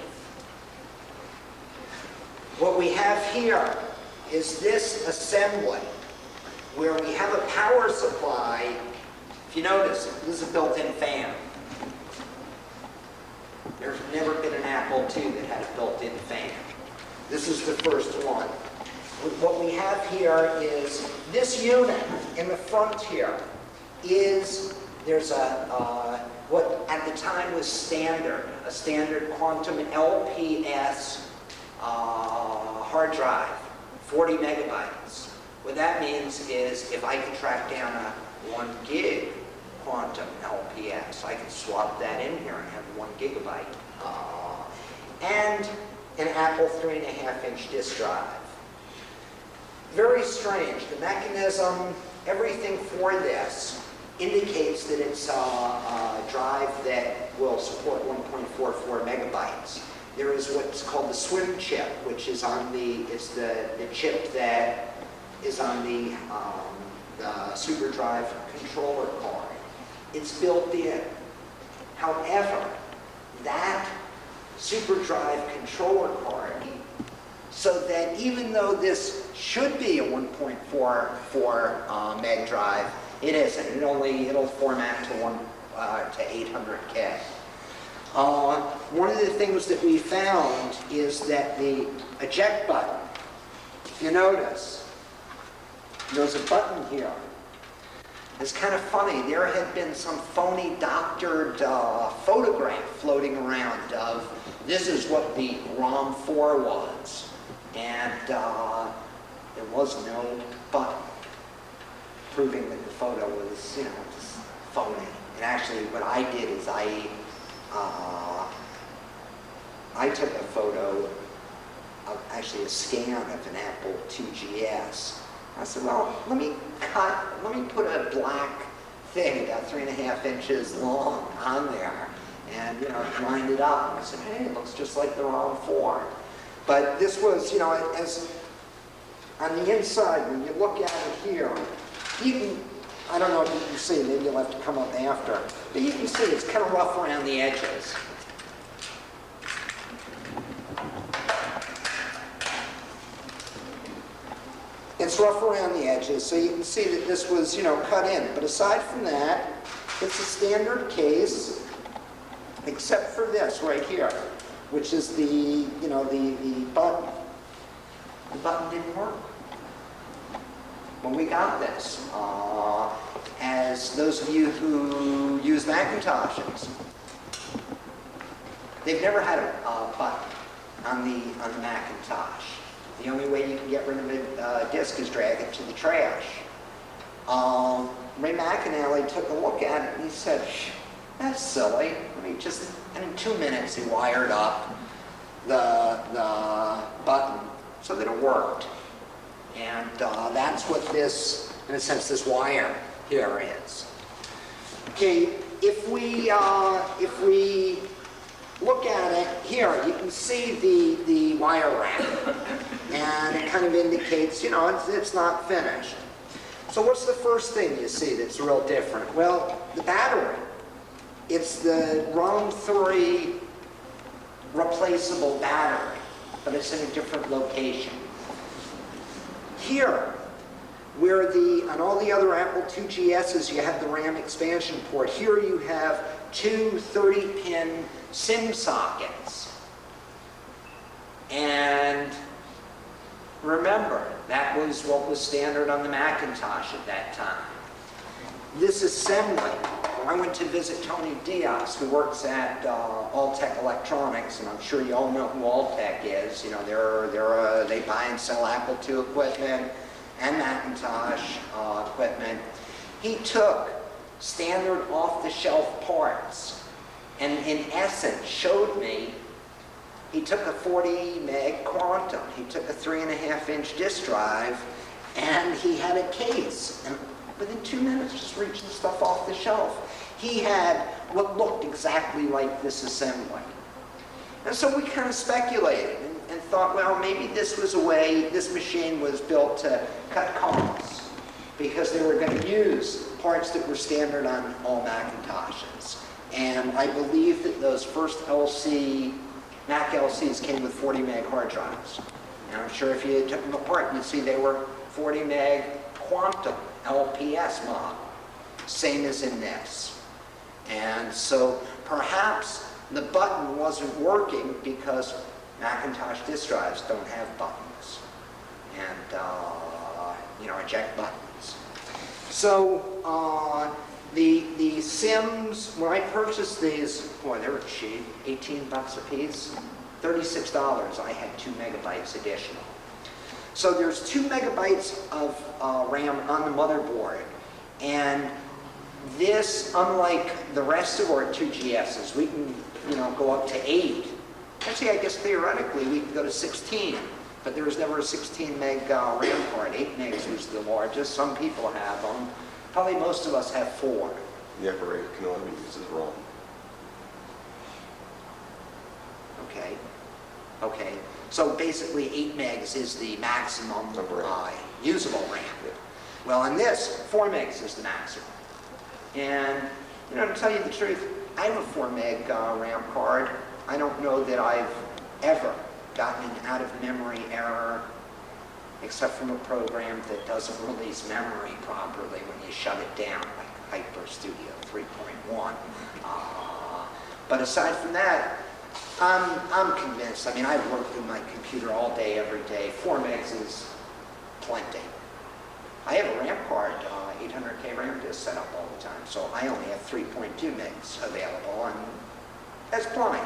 What we have here is this assembly where we have a power supply. If you notice, this is a built-in fan. There's never been an Apple II that had a built-in fan. This is the first one. What we have here is this unit in the front here there's what at the time was a standard quantum LPS hard drive, 40 megabytes. What that means is if I can track down a 1 gig quantum LPS, I can swap that in here and have 1 gigabyte. And an Apple 3.5-inch disk drive. Very strange. The mechanism, everything for this indicates that it's a drive that will support 1.44 megabytes. There is what's called the swim chip, which is on it's the chip that is on the SuperDrive controller card. It's built in. However, that SuperDrive controller card, so that even though this should be a 1.44 meg drive, it isn't. It'll format to 800K. One of the things that we found is that the eject button, if you notice, there's a button here. It's kind of funny. There had been some phony doctored photograph floating around of this is what the ROM 4 was. And there was no button, proving that the photo was, just phony. And actually, what I did is I took a photo of actually a scan of an Apple IIgs. I said, well, let me put a black thing about 3.5 inches long on there and, line it up. And I said, hey, it looks just like the ROM 4. But this was, as on the inside, when you look at it here, you can, I don't know if you can see, maybe you'll have to come up after, but you can see it's kind of rough around the edges. It's rough around the edges, so you can see that this was, cut in. But aside from that, it's a standard case, except for this right here, which is the button. The button didn't work when we got this. As those of you who use Macintoshes, they've never had a button on the Macintosh. The only way you can get rid of a disk is drag it to the trash. Ray McAnally took a look at it and he said, that's silly. And in 2 minutes he wired up the button so that it worked. And that's what this, in a sense, this wire here is. Okay, if we look at it here, you can see the wire wrap. And it kind of indicates, it's not finished. So what's the first thing you see that's real different? Well, the battery. It's the ROM 3 replaceable battery, but it's in a different location. Here, where on all the other Apple IIgs's, you have the RAM expansion port. Here you have two 30-pin SIM sockets. And remember, that was what was standard on the Macintosh at that time. This assembly, when I went to visit Tony Diaz, who works at Alltech Electronics, and I'm sure you all know who Alltech is. They buy and sell Apple II equipment and Macintosh equipment. He took standard off-the-shelf parts and in essence showed me. He took a 40 meg Quantum, he took a 3.5-inch disk drive, and he had a case. And within 2 minutes, just reached the stuff off the shelf. He had what looked exactly like this assembly. And so we kind of speculated and thought, well, maybe this was a way, this machine was built to cut costs. because they were going to use parts that were standard on all Macintoshes. And I believe that those first Mac LCs came with 40 meg hard drives. And I'm sure if you took them apart, you'd see they were 40 meg Quantum LPS model, same as in this. And so perhaps the button wasn't working because Macintosh disk drives don't have buttons and eject buttons. So the Sims, when I purchased these, boy, they were cheap, 18 bucks a piece, $36. I had 2 megabytes additional. So there's 2 megabytes of RAM on the motherboard, and this, unlike the rest of our 2GSs, we can go up to 8. Actually, I guess theoretically we can go to 16, but there was never a 16 meg RAM card. 8 megs was the largest. Some people have them. Probably most of us have 4. The upper rate can only be used as ROM. Okay. So basically 8 megs is the maximum usable RAM. Yeah. Well, in this, 4 megs is the maximum. And, to tell you the truth, I have a 4 meg RAM card. I don't know that I've ever gotten an out of memory error, except from a program that doesn't release memory properly when you shut it down, like Hyper Studio 3.1. But aside from that, I'm convinced. I mean, I've worked with my computer all day, every day. 4 megs is plenty. I have a RAM card, 800K RAM disk set up all the time, so I only have 3.2 megs available, and that's plenty.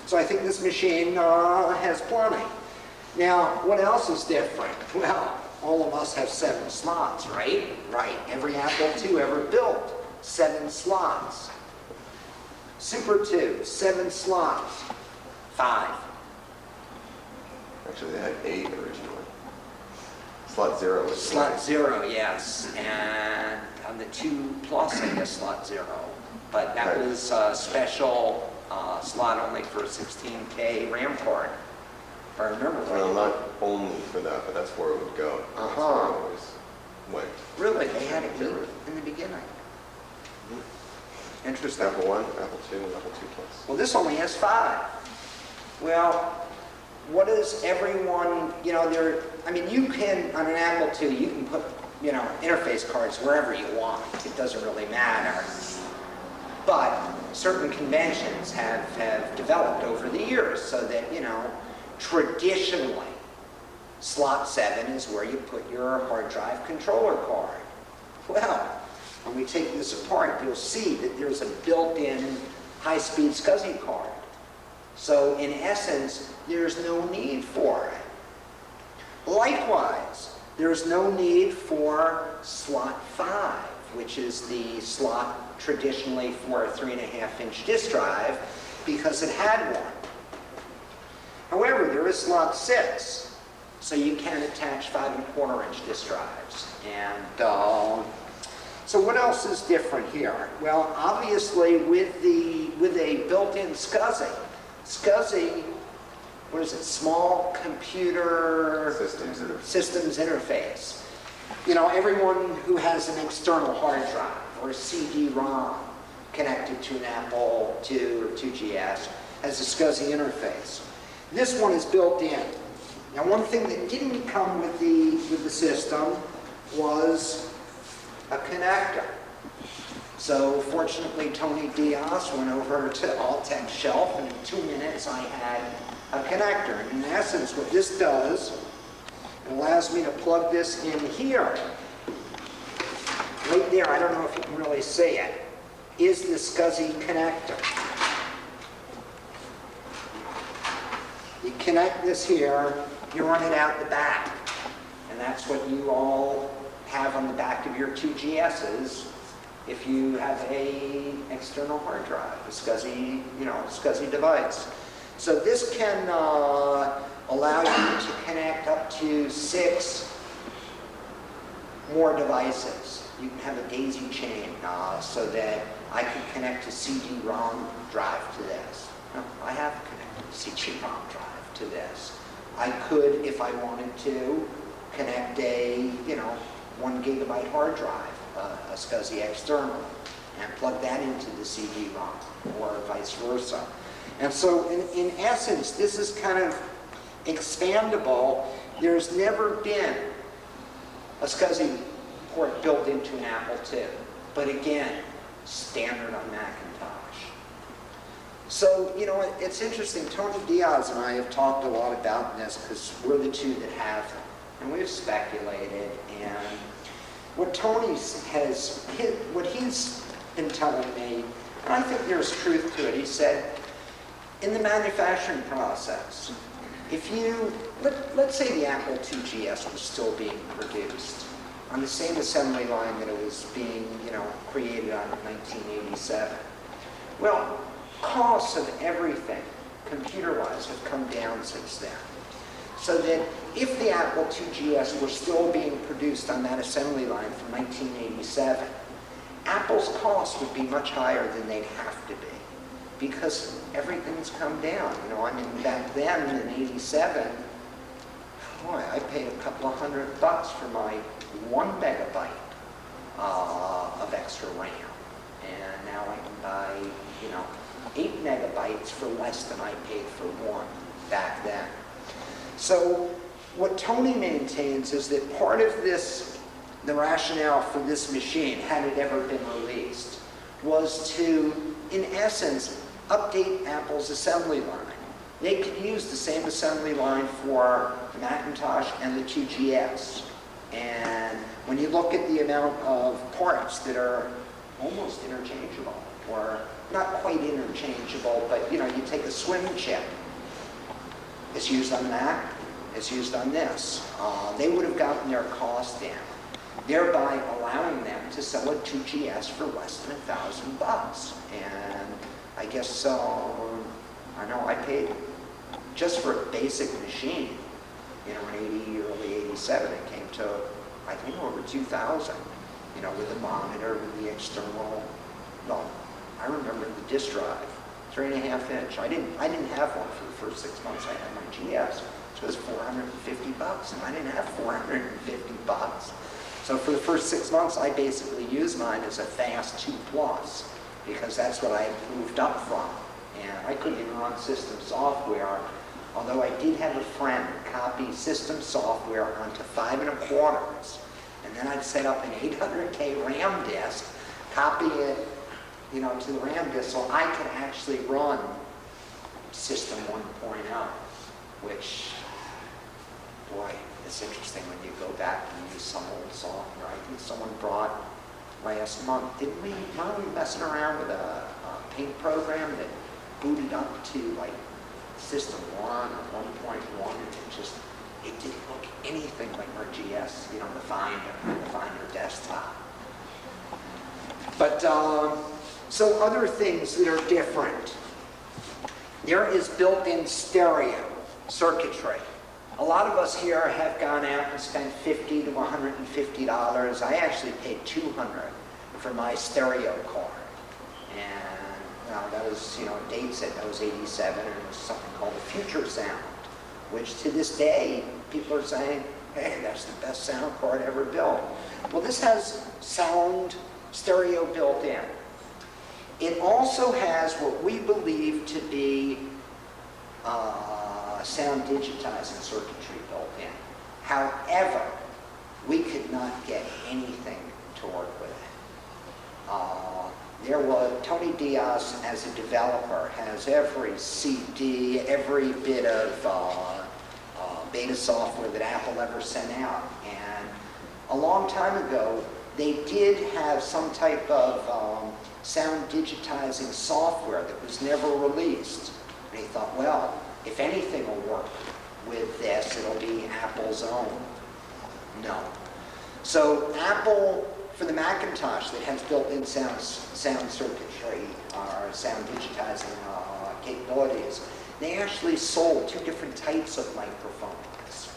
So I think this machine has plenty. Now, what else is different? Well, all of us have 7 slots, right? Right. Every Apple II ever built, 7 slots. Super 2, 7 slots. 5. Actually, they had 8 originally. Slot 0 was Slot 0, yes. And on the 2 Plus, I guess slot 0. But that was a special slot only for a 16K RAM card, if I remember right. Well, not only for that, but that's where it would go. That's where it always went. Really? They had it in the beginning? Interesting. Apple I, Apple II, and Apple II Plus. Well, this only has 5. Well, what does everyone, you can, on an Apple II, you can put, interface cards wherever you want. It doesn't really matter. But certain conventions have developed over the years so that, traditionally, slot 7 is where you put your hard drive controller card. Well, when we take this apart, you'll see that there's a built-in high-speed SCSI card. So in essence, there's no need for it. Likewise, there's no need for slot 5, which is the slot traditionally for a 3.5-inch disk drive, because it had one. However, there is slot 6, so you can attach 5.25-inch disk drives. And so what else is different here? Well, obviously, with a built-in SCSI, what is it? Small Computer Systems Interface. Everyone who has an external hard drive or a CD-ROM connected to an Apple II or 2GS has a SCSI interface. This one is built in. Now, one thing that didn't come with the system was a connector. So fortunately, Tony Diaz went over to Altec shelf, and in 2 minutes I had a connector. And in essence, what this does, it allows me to plug this in here. Right there, I don't know if you can really see it, is the SCSI connector. You connect this here, you run it out the back. And that's what you all have on the back of your 2GSs if you have a external hard drive, a SCSI, SCSI device. So this can allow you to connect up to 6 more devices. You can have a daisy chain so that I can connect a CD-ROM drive to this. No, I have connected a CD-ROM drive to this. I could, if I wanted to, connect a, 1 gigabyte hard drive, a SCSI external, and plug that into the CD-ROM, or vice versa. And so in essence, this is kind of expandable. There's never been a SCSI port built into an Apple II, but again, standard on Macintosh. So, you know, it's interesting. Tony Diaz and I have talked a lot about this because we're the two that have them, and we've speculated. And what what he's been telling me, and I think there's truth to it. He said, in the manufacturing process, if you, let's say the Apple IIgs was still being produced on the same assembly line that it was being, created on in 1987. Well, costs of everything, computer-wise, have come down since then. So that if the Apple IIgs were still being produced on that assembly line from 1987, Apple's cost would be much higher than they'd have to be, because everything's come down. Back then in '87, boy, I paid a couple of $100 for my 1 megabyte of extra RAM, and now I can buy, 8 megabytes for less than I paid for 1 back then. So what Tony maintains is that part of this, the rationale for this machine, had it ever been released, was to, in essence, update Apple's assembly line. They could use the same assembly line for the Macintosh and the IIgs. And when you look at the amount of parts that are almost interchangeable, or not quite interchangeable, but you take a swim chip, it's used on that, it's used on this. They would have gotten their cost down, thereby allowing them to sell a IIgs for less than $1,000. And I guess, I know I paid, just for a basic machine, in early 87, it came to, I think, over $2,000, with the monitor, with the external, no, I remember the disk drive, 3.5 inch. I didn't have one for the first 6 months I had my GS, so it was $450, and I didn't have $450. So for the first 6 months, I basically used mine as a fast 2 plus, because that's what I had moved up from. And I couldn't even run system software, although I did have a friend copy system software onto 5 1/4s, and then I'd set up an 800K RAM disk, copy it, to the RAM disk, so I could actually run System 1.0, which, boy, it's interesting when you go back and use some old software. I think someone brought last month, weren't we messing around with a paint program that booted up to like System 1 or 1.1, and it didn't look anything like our GS, the Finder desktop. But, so other things that are different. There is built-in stereo circuitry. A lot of us here have gone out and spent $50 to $150. I actually paid $200 for my stereo card. And that was, Dave said that was 87, and it was something called a Future Sound, which to this day, people are saying, hey, that's the best sound card ever built. Well, this has sound stereo built in. It also has what we believe to be sound digitizing circuitry built in. However, we could not get anything to work with it. Tony Diaz, as a developer, has every CD, every bit of beta software that Apple ever sent out. And a long time ago, they did have some type of sound digitizing software that was never released. And he thought, well, if anything will work with this, it'll be Apple's own. No. So Apple, for the Macintosh that has built-in sound circuitry or sound digitizing capabilities, they actually sold 2 different types of microphones,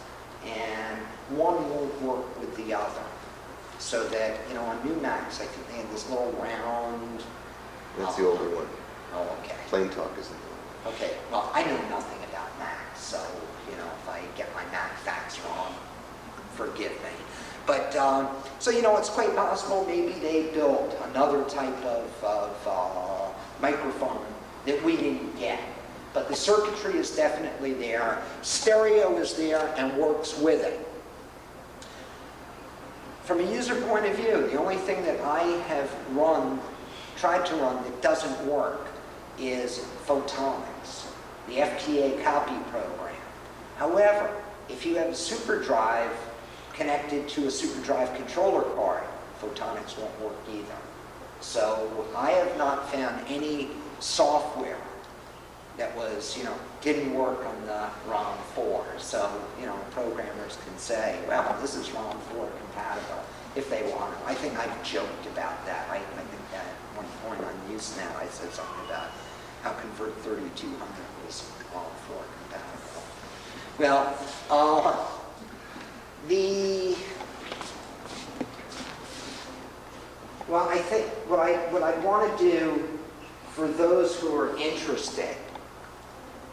and one won't work with the other. So that, on new Macs, I think they had this little round... That's the older one. Oh, okay. Plain Talk is the new one. Okay, well, I know nothing about Macs, so, if I get my Mac facts wrong, forgive me. But So, it's quite possible maybe they built another type of microphone that we didn't get. But the circuitry is definitely there. Stereo is there and works with it. From a user point of view, the only thing that I have tried to run that doesn't work is photonics, the FTA copy program. However, if you have a SuperDrive connected to a SuperDrive controller card, photonics won't work either. So I have not found any software that was, didn't work on the ROM 4. So, programmers can say, well, this is ROM 4 compatible if they want to. I think I've joked about that. I think that at one point on Usenet I said something about how Convert 3200 was ROM 4 compatible. Well, I think what I want to do for those who are interested,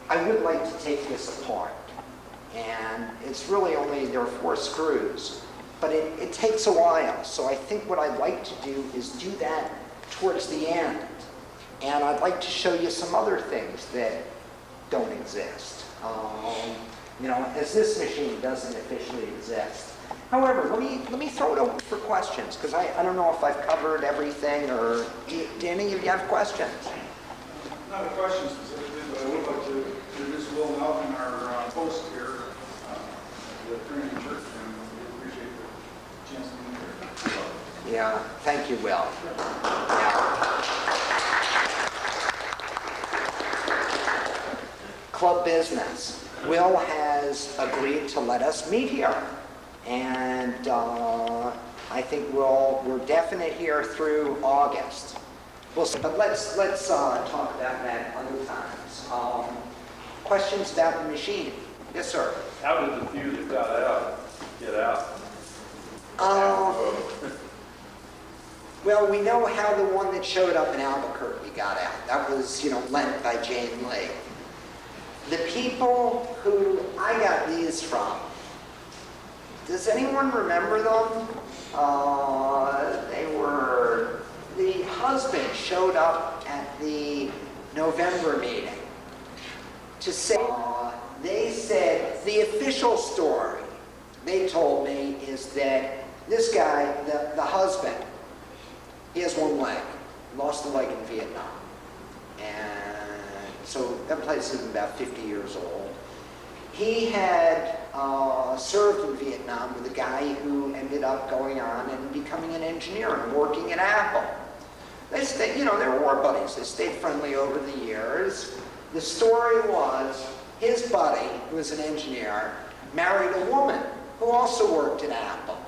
I would like to take this apart. And it's really only, there are 4 screws, but it takes a while. So I think what I'd like to do is do that towards the end. And I'd like to show you some other things that don't exist. As this machine doesn't officially exist. However, let me throw it open for questions, because I don't know if I've covered everything, or do any of you have questions? Not a question specifically, but I would like to introduce Will Melvin, our host here, the Trinity Church, and we appreciate the chance to be here. Yeah, thank you, Will. Yeah. Club business. Will has agreed to let us meet here. And I think we're definite here through August. We'll see. But let's talk about that other times. Questions about the machine? Yes, sir. How did the few that got out get out? Well, we know how the one that showed up in Albuquerque got out. That was, lent by Jane Lee. The people who I got these from, does anyone remember them? The husband showed up at the November meeting to say, they said, the official story, they told me, is that this guy, the husband, he has one leg, lost a leg in Vietnam. And so that place is about 50 years old. He had served in Vietnam with a guy who ended up going on and becoming an engineer and working at Apple. They stayed, they were war buddies. They stayed friendly over the years. The story was his buddy, who was an engineer, married a woman who also worked at Apple.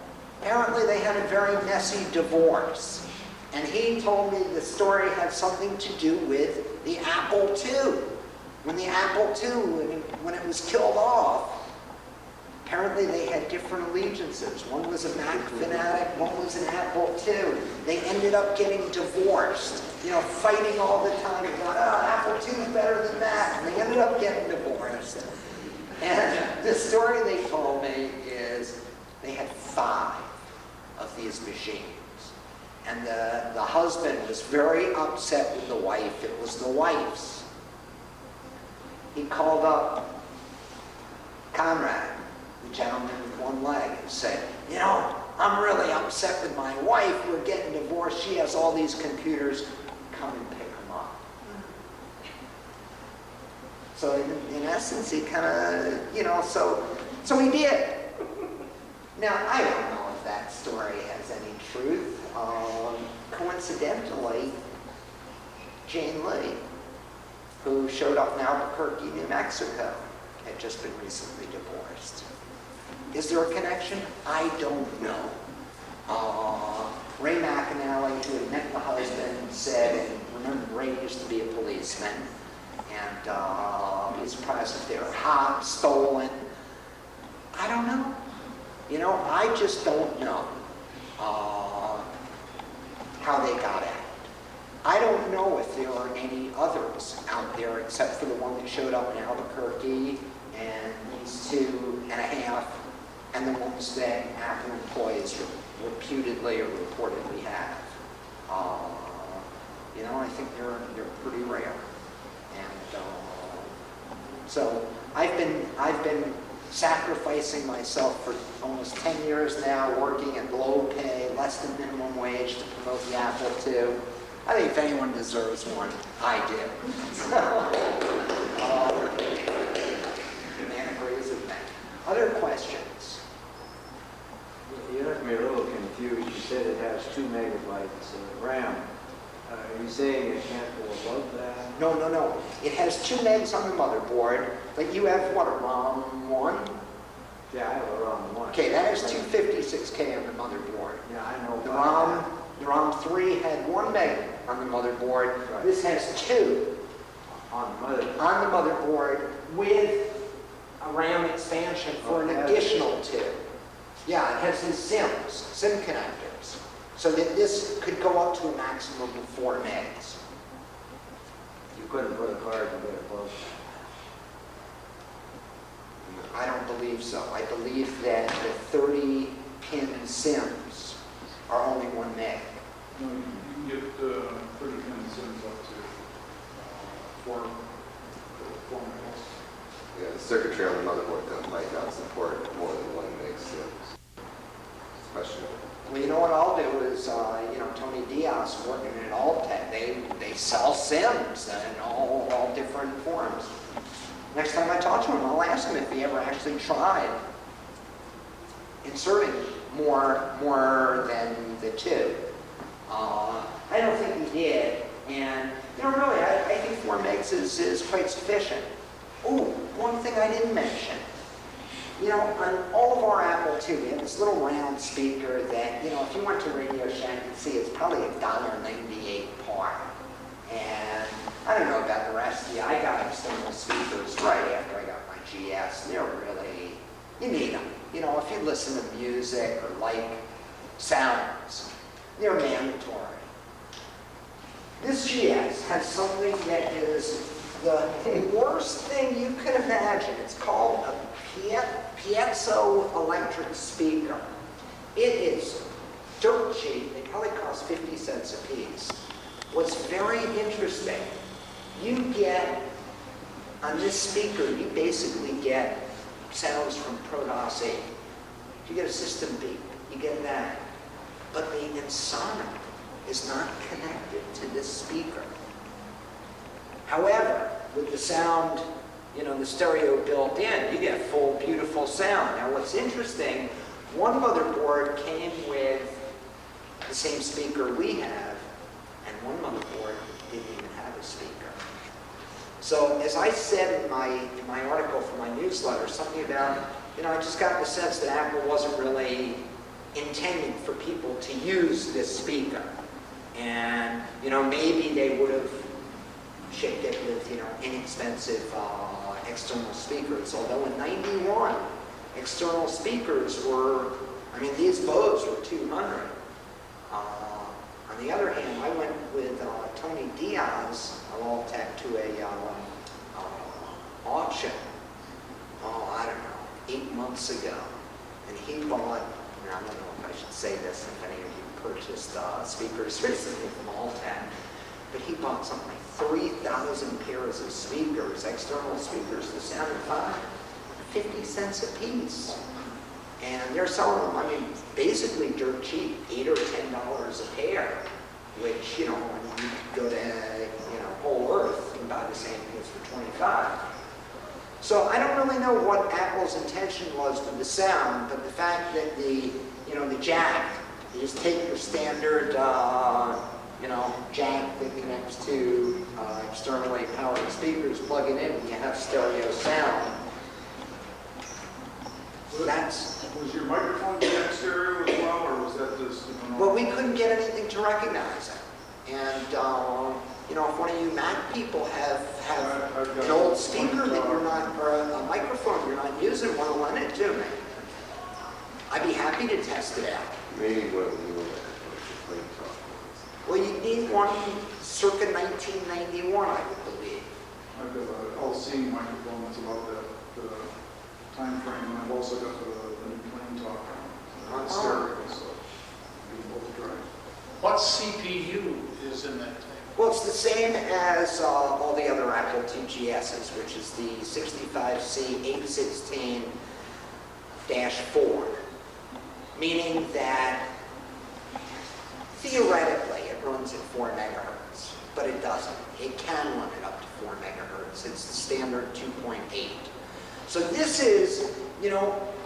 Apparently they had a very messy divorce. And he told me the story had something to do with the Apple II. When the Apple II, when it was killed off, apparently they had different allegiances. One was a Mac fanatic, one was an Apple II. They ended up getting divorced, fighting all the time about, Apple II is better than Mac. And they ended up getting divorced. And the story they told me is they had 5 of these machines. And the husband was very upset with the wife. It was the wife's. He called up Conrad, the gentleman with one leg, and said, I'm really upset with my wife. We're getting divorced. She has all these computers. Come and pick them up. So in essence, he kind of, so he did. Now, I don't know if that story has any truth. Coincidentally, Jane Lee, who showed up in Albuquerque, New Mexico, had just been recently divorced. Is there a connection? I don't know. Ray McAnally, who had met the husband, said, and remember, Ray used to be a policeman, and he's surprised if they were hot, stolen. I don't know. I just don't know how they got out. I don't know if there are any others out there except for the one that showed up in Albuquerque and these 2.5 and the ones that Apple employees reputedly or reportedly have. I think they're pretty rare. And so I've been sacrificing myself for almost 10 years now, working at low pay, less than minimum wage to promote the Apple II. I think if anyone deserves one, I do. The man agrees with me. Other questions? You left me a little confused. You said it has 2 megabytes of RAM. Are you saying it can't go above that? No. It has 2 megs on the motherboard, but you have what, a ROM 1? Yeah, I have a ROM 1. Okay, that has 256K on the motherboard. Yeah, I know. The ROM 3 had 1 meg on the motherboard. Right. This has 2 On the mother. on the motherboard with a RAM expansion for an additional 2. Yeah, it has these SIM connectors, so that this could go up to a maximum of 4 megs. You couldn't put a card to get above I don't believe so. I believe that the 30-pin SIMs are only 1 meg. You can get 30 pin SIMs up to 4 megs. Yeah, the circuitry on the motherboard that might not support more than 1 meg SIMs. It's questionable. Well, you know what I'll do is, Tony Diaz working at Altec, they sell SIMs in all different forms. Next time I talk to him, I'll ask him if he ever actually tried inserting more than the 2. I don't think he did, and really, I think 4 megs is quite sufficient. Oh, one thing I didn't mention. On all of our Apple II, we have this little round speaker that, if you went to Radio Shack, you'd see it's probably $1.98 par. And I don't know about the rest of you. I got external speakers right after I got my GS. They're really, you need them. If you listen to music or like sounds, they're mandatory. This GS has something that is the worst thing you could imagine. It's called a piezoelectric speaker. It is dirt cheap. They probably cost 50 cents a piece. What's very interesting, you get, on this speaker, you basically get sounds from ProDOS 8. You get a system beep, you get that. But the Insonic is not connected to this speaker. However, with the sound, the stereo built in, you get full, beautiful sound. Now, what's interesting, one motherboard came with the same speaker we have, and one motherboard didn't even have a speaker. So, as I said in my article for my newsletter, something about, I just got the sense that Apple wasn't really intending for people to use this speaker. And, maybe they would have shipped it with, inexpensive external speakers. Although in '91, external speakers were, these Bose were $200. On the other hand, I went with Tony Diaz of Altec to a auction, I don't know, 8 months ago. And he bought, and I don't know if I should say this, if any of you purchased speakers recently from Altec, but he bought something like 3,000 pairs of speakers, external speakers, that sounded fine, 50 cents a piece. And they're selling them, basically dirt cheap, $8 or $10 a pair, which, when you go to, Whole Earth, you can buy the same things for $25. So I don't really know what Apple's intention was with the sound, but the fact that the jack, you just take your standard, jack that connects to externally powered speakers, plug it in, and you have stereo sound. Was your microphone jack stereo as well, or was that just? Well, we couldn't get anything to recognize it. And, if one of you Mac people have an old speaker that you're not, or a microphone you're not using, want to lend it to me, I'd be happy to test it out. Maybe one of the newer microphones, the plain talk ones. Well, you need one circa 1991, I would believe. I've got an LC microphone that's about that time frame, and I've also got the new plain talk on stereo. So What CPU is in that thing? Well, it's the same as all the other Apple IIgs's, which is the 65C816-4, meaning that theoretically it runs at 4 megahertz, but it doesn't. It can run it up to 4 megahertz. It's the standard 2.8. So this is,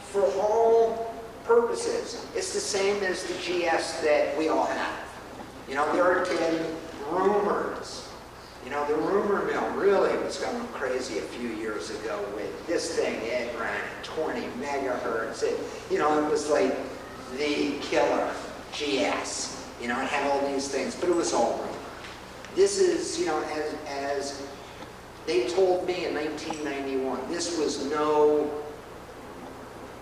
for all purposes, it's the same as the GS that we all have. There have been rumors. The rumor mill really was going crazy a few years ago with this thing. It ran at 20 megahertz. It was like the killer GS. It had all these things, but it was all rumor. This is, as they told me in 1991, this was no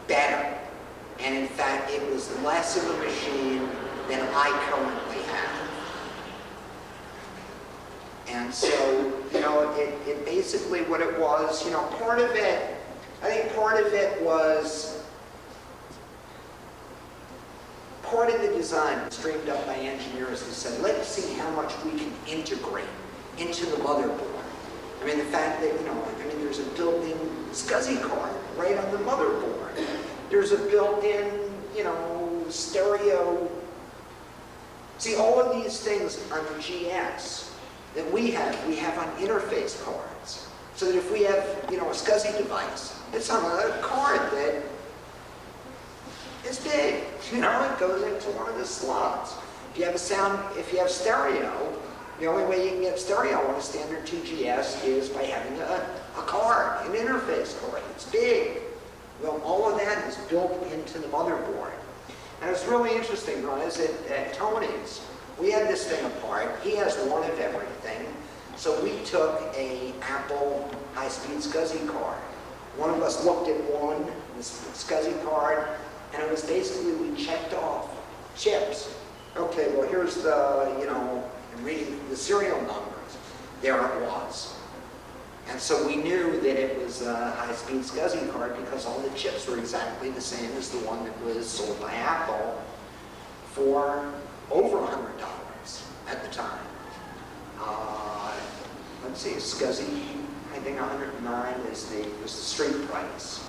better. And in fact, it was less of a machine than I currently have. And so, it basically what it was, part of it was, part of the design was dreamed up by engineers who said, let's see how much we can integrate into the motherboard. The fact that, there's a built-in SCSI card right on the motherboard. There's a built-in, stereo. See, all of these things on the GS that we have on interface cards. So that if we have, a SCSI device, it's on a card that is big. It goes into one of the slots. If you have stereo, the only way you can get stereo on a standard 2GS is by having a card, an interface card. It's big. Well, all of that is built into the motherboard. And it's really interesting, guys, at Tony's, we had this thing apart. He has one of everything. So we took a Apple high-speed SCSI card. One of us looked at one, this SCSI card, and it was basically we checked off chips. Okay, well, here's the, I'm reading the serial numbers. There it was. And so we knew that it was a high-speed SCSI card because all the chips were exactly the same as the one that was sold by Apple for over $100 at the time. Let's see, SCSI, I think 109 was the street price.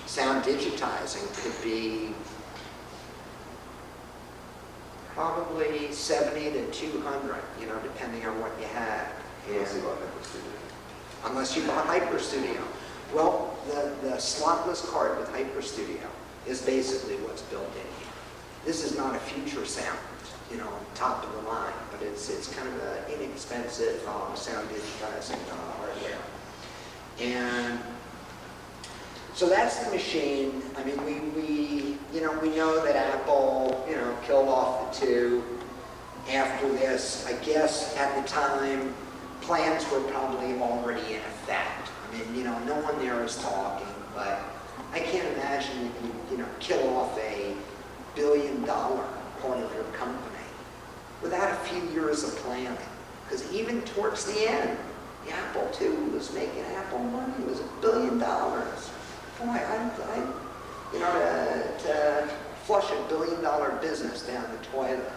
Sound digitizing could be probably 70 to 200, depending on what you had. Unless you bought Hyper Studio. Well, the slotless card with Hyper Studio is basically what's built in here. This is not a future sound, top of the line, but it's kind of an inexpensive sound digitizing hardware. And so that's the machine. We know that Apple, killed off the two after this. I guess at the time, plans were probably already in effect. No one there is talking, but I can't imagine that you kill off a $1 billion part of your company without a few years of planning. Because even towards the end, the Apple II was making Apple money. It was $1 billion. Boy, to flush $1 billion business down the toilet.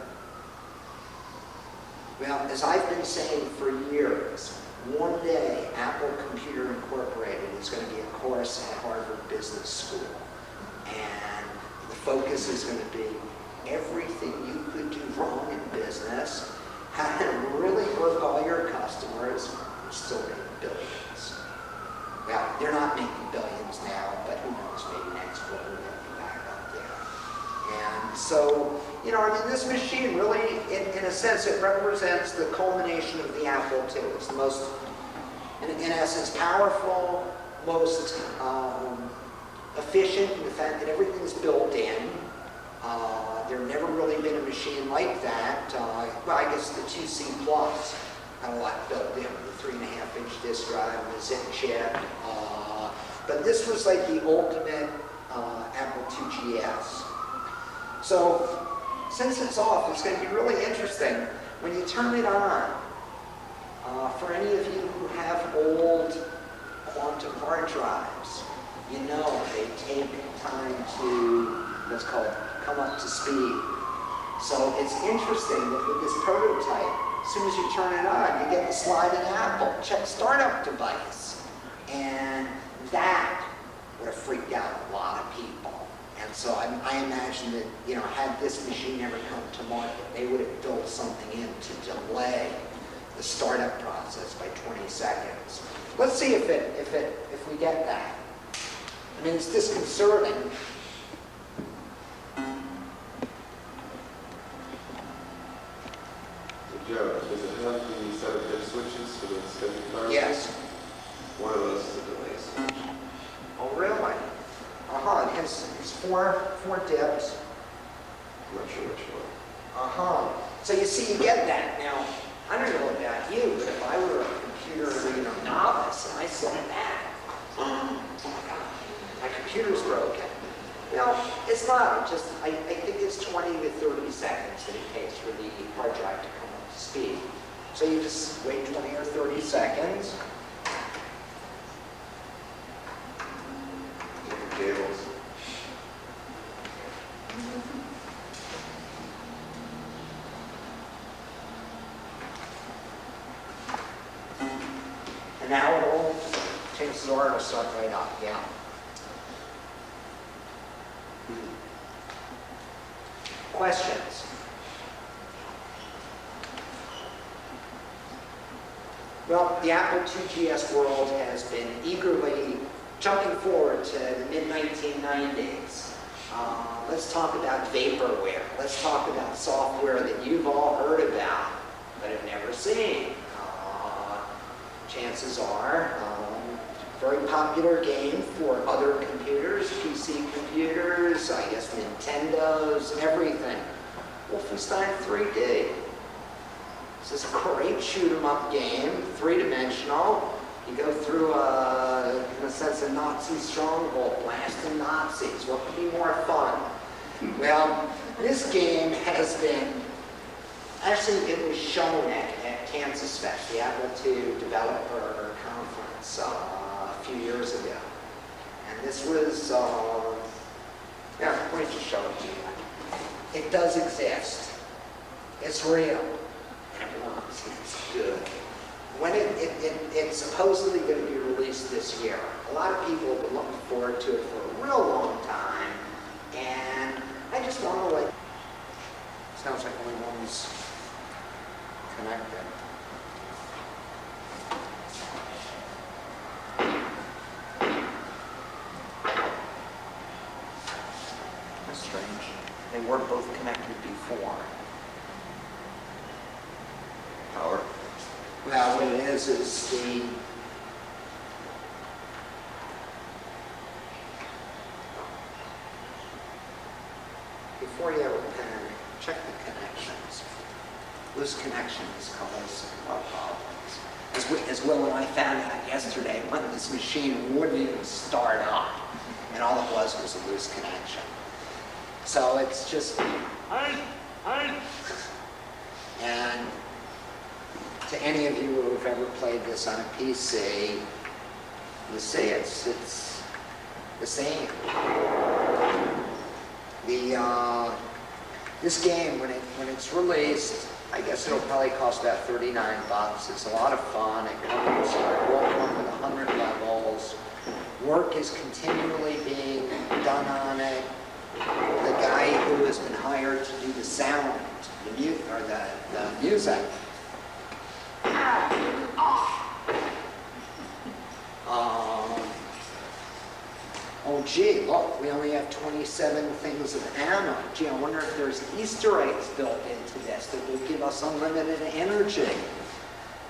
Well, as I've been saying for years, one day Apple Computer Incorporated is going to be a course at Harvard Business School. And the focus is going to be everything you could do wrong in business, how to really work all your customers, and still make billions. Well, they're not making billions now, but who knows, maybe next quarter they'll be back up there. And so, this machine really, in a sense, it represents the culmination of the Apple II. It's the most, in essence, powerful, most efficient in the fact that everything's built in. There never really been a machine like that. Well, I guess the 2C Plus had a lot built in with the 3.5-inch disk drive and the Zen chip. But this was like the ultimate Apple IIgs. So, since it's off, it's going to be really interesting when you turn it on. For any of you who have old quantum hard drives, they take time to, what's called, come up to speed. So it's interesting that with this prototype, as soon as you turn it on, you get the sliding Apple, check startup device. And that would have freaked out a lot of people. And so I imagine that, you know, had this machine ever come to market, they would have built something in to delay the startup process by 20 seconds. Let's see if we get that. I mean, it's disconcerting. Joe, does it have the set of dip switches for the schedule card? Yes. One of those is a delay switch. Oh, really? It has four dips. I'm not sure which one. So you see, you get that. Now, I don't know about you, but if I were a computer, novice, and I saw that, oh my God, my computer's broken. No, it's not. I think it's 20 to 30 seconds that it takes for the hard drive to come up to speed. So you just wait 20 or 30 seconds. Different cables. And now it'll, chances are it'll start right up, yeah. Questions? Well, the Apple IIgs world has been eagerly jumping forward to the mid-1990s. Let's talk about vaporware. Let's talk about software that you've all heard about but have never seen. Chances are, very popular game for other computers, PC computers, I guess Nintendos, everything. Wolfenstein 3D. This is a great shoot-'em-up game, three-dimensional. You go through, in a sense, a Nazi stronghold, blasting Nazis. What could be more fun? Well, this game has been, actually it was shown at Kansasfest, the Apple II Developer Conference a few years ago. And this was, yeah, let me just show it to you. It does exist. It's real. And it works. It's good. When it's supposedly going to be released this year. A lot of people have been looking forward to it for a real long time. And I just want to let, sounds like only one's connected. That's strange. They were both connected before. Power. Well, what it is the before you have a pen, check the connections. Loose connections cause problems. As Will and I found out yesterday, when this machine wouldn't even start up, and all it was a loose connection. So it's just, and to any of you who have ever played this on a PC, you see it's the same. This game, when it's released, I guess it'll probably cost about $39. It's a lot of fun. It comes with 100 levels. Work is continually being done on it. The guy who has been hired to do the sound, the music. Oh gee, look, we only have 27 things of ammo. Gee, I wonder if there's Easter eggs built into this that will give us unlimited energy.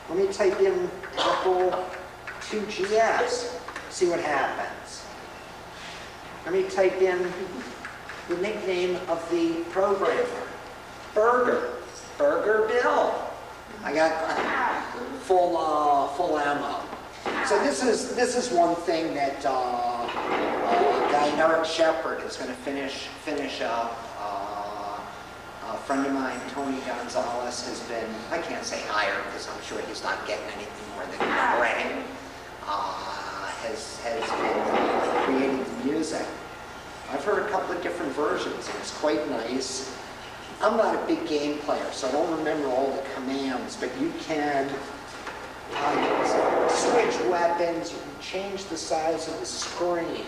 Let me type in Apple IIgs, see what happens. Let me type in the nickname of the programmer, Burger Bill. I got full ammo. So this is one thing that guy Eric Shepard is going to finish up. A friend of mine, Tony Gonzalez, has been, I can't say hired because I'm sure he's not getting anything more than credit. Has been creating the music. I've heard a couple of different versions, and it's quite nice. I'm not a big game player, so I don't remember all the commands, but you can switch weapons, you can change the size of the screen.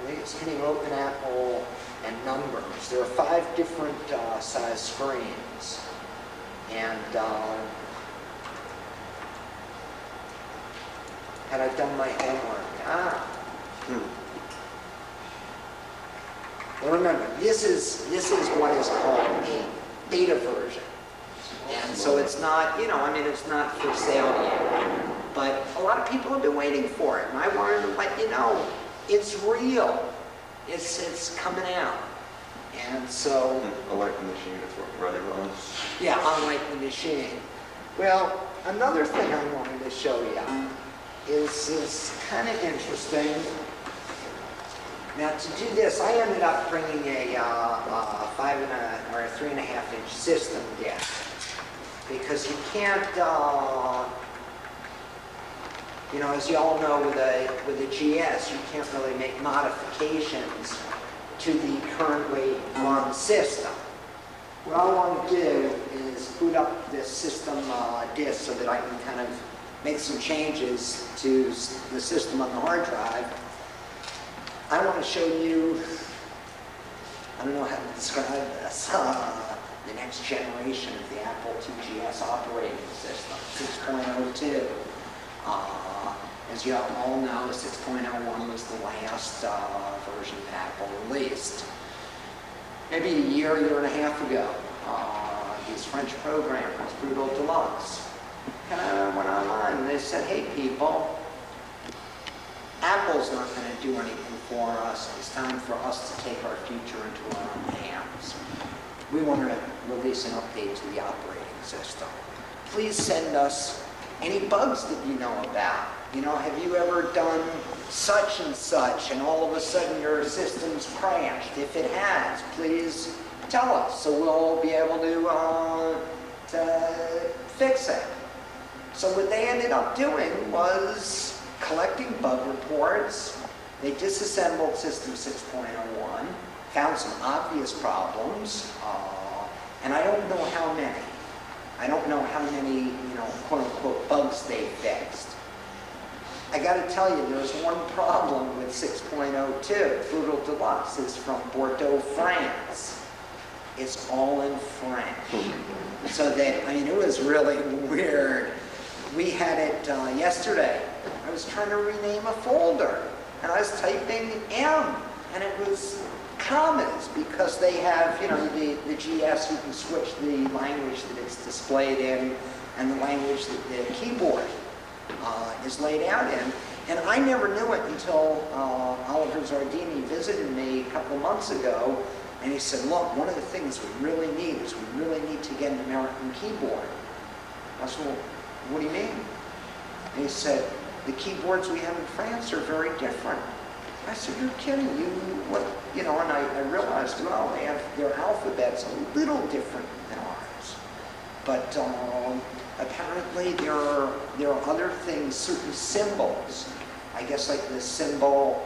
I think it's hitting open apple and numbers. There are 5 different size screens. And had I done my homework? Well, remember, this is what is called a beta version. And so it's not, it's not for sale yet. But a lot of people have been waiting for it. And I wanted to let you know, it's real. It's coming out. And so... Unlike the machine, it's running on. Yeah, unlike the machine. Well, another thing I wanted to show you is kind of interesting. Now, to do this, I ended up bringing a 3.5-inch system down because you can't, as you all know, with a GS, you can't really make modifications to the currently run system. What I want to do is boot up this system disk so that I can kind of make some changes to the system on the hard drive. I want to show you, I don't know how to describe this, the next generation of the Apple IIgs operating system, 6.02. As you all know, 6.01 was the last version that Apple released. Maybe a year and a half ago, these French programmers, Brutal Deluxe, kind of went online and they said, hey people, Apple's not going to do anything for us. It's time for us to take our future into our own hands. We want to release an update to the operating system. Please send us any bugs that you know about. Have you ever done such and such and all of a sudden your system's crashed? If it has, please tell us so we'll be able to fix it. So what they ended up doing was collecting bug reports. They disassembled System 6.01, found some obvious problems, and I don't know how many. I don't know how many, quote-unquote bugs they fixed. I got to tell you, there's one problem with 6.02, Brutal Deluxe. It's from Bordeaux, France. It's all in French. So that, it was really weird. We had it yesterday. I was trying to rename a folder, and I was typing M, and it was commas, because they have, the GS, you can switch the language that it's displayed in and the language that the keyboard is laid out in. And I never knew it until Oliver Zardini visited me a couple of months ago, and he said, look, one of the things we really need is we really need to get an American keyboard. I said, well, what do you mean? And he said, the keyboards we have in France are very different. I said, you're kidding, and I realized, well, they have their alphabets a little different than ours. But apparently there are other things, certain symbols, I guess like the symbol,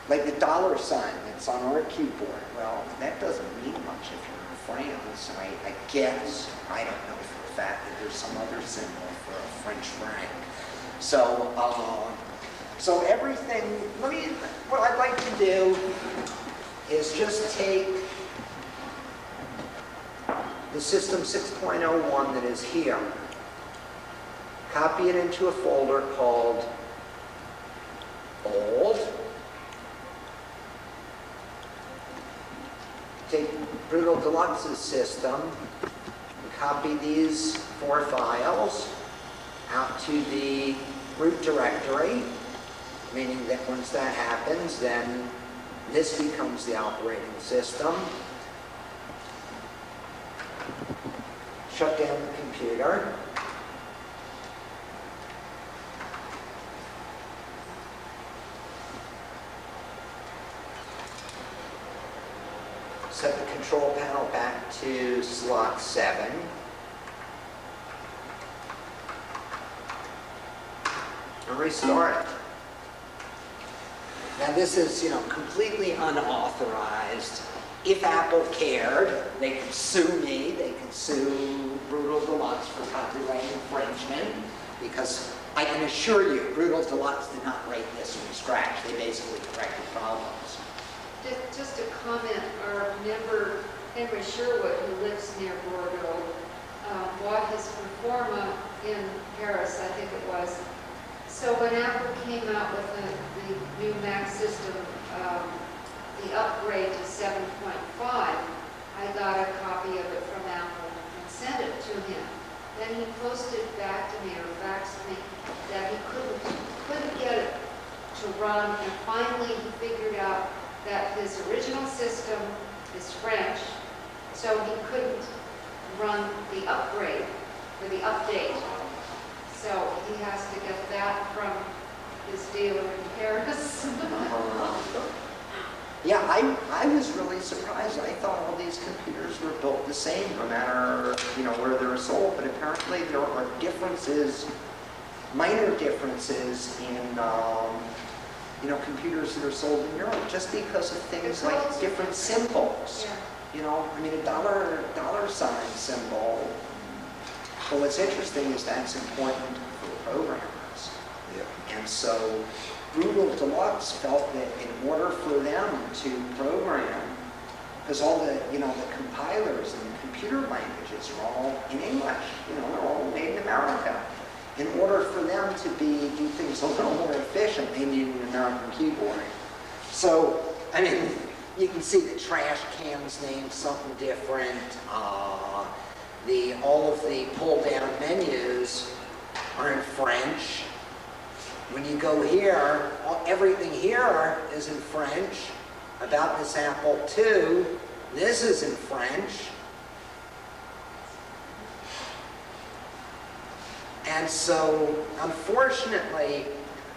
like the $ sign that's on our keyboard. Well, that doesn't mean much if you're in France. I guess, I don't know for a fact that there's some other symbol for a French franc. So everything, what I'd like to do is just take the System 6.01 that is here, copy it into a folder called Old, take Brutal Deluxe's system, and copy these 4 files out to the root directory, meaning that once that happens, then this becomes the operating system. Shut down the computer. Set the control panel back to slot 7. And restart it. Now this is, completely unauthorized. if Apple cared, they could sue me, they could sue Brutal Deluxe for copyright infringement, because I can assure you, Brutal Deluxe did not write this from scratch. They basically corrected problems. Just a comment, our member Henry Sherwood, who lives near Bordeaux, bought his Performa in Paris, I think it was. So when Apple came out with the new Mac system, the upgrade to 7.5, I got a copy of it from Apple and sent it to him. Then he posted back to me or faxed me that he couldn't get it to run, and finally he figured out that his original system is French, so he couldn't run the upgrade or the update. So he has to get that from his dealer in Paris. Yeah, I was really surprised. I thought all these computers were built the same, no matter, where they're sold, but apparently there are differences, minor differences in, computers that are sold in Europe, just because of things like different symbols. Yeah. A dollar sign symbol. But what's interesting is that's important for programmers. Yeah. And so Brutal Deluxe felt that in order for them to program, because all the compilers and the computer languages are all in English, they're all made in America. In order for them to do things a little more efficient, they need an American keyboard. So, you can see the trash can's named something different. All of the pull-down menus are in French. When you go here, everything here is in French. About this Apple II, this is in French. And so, unfortunately,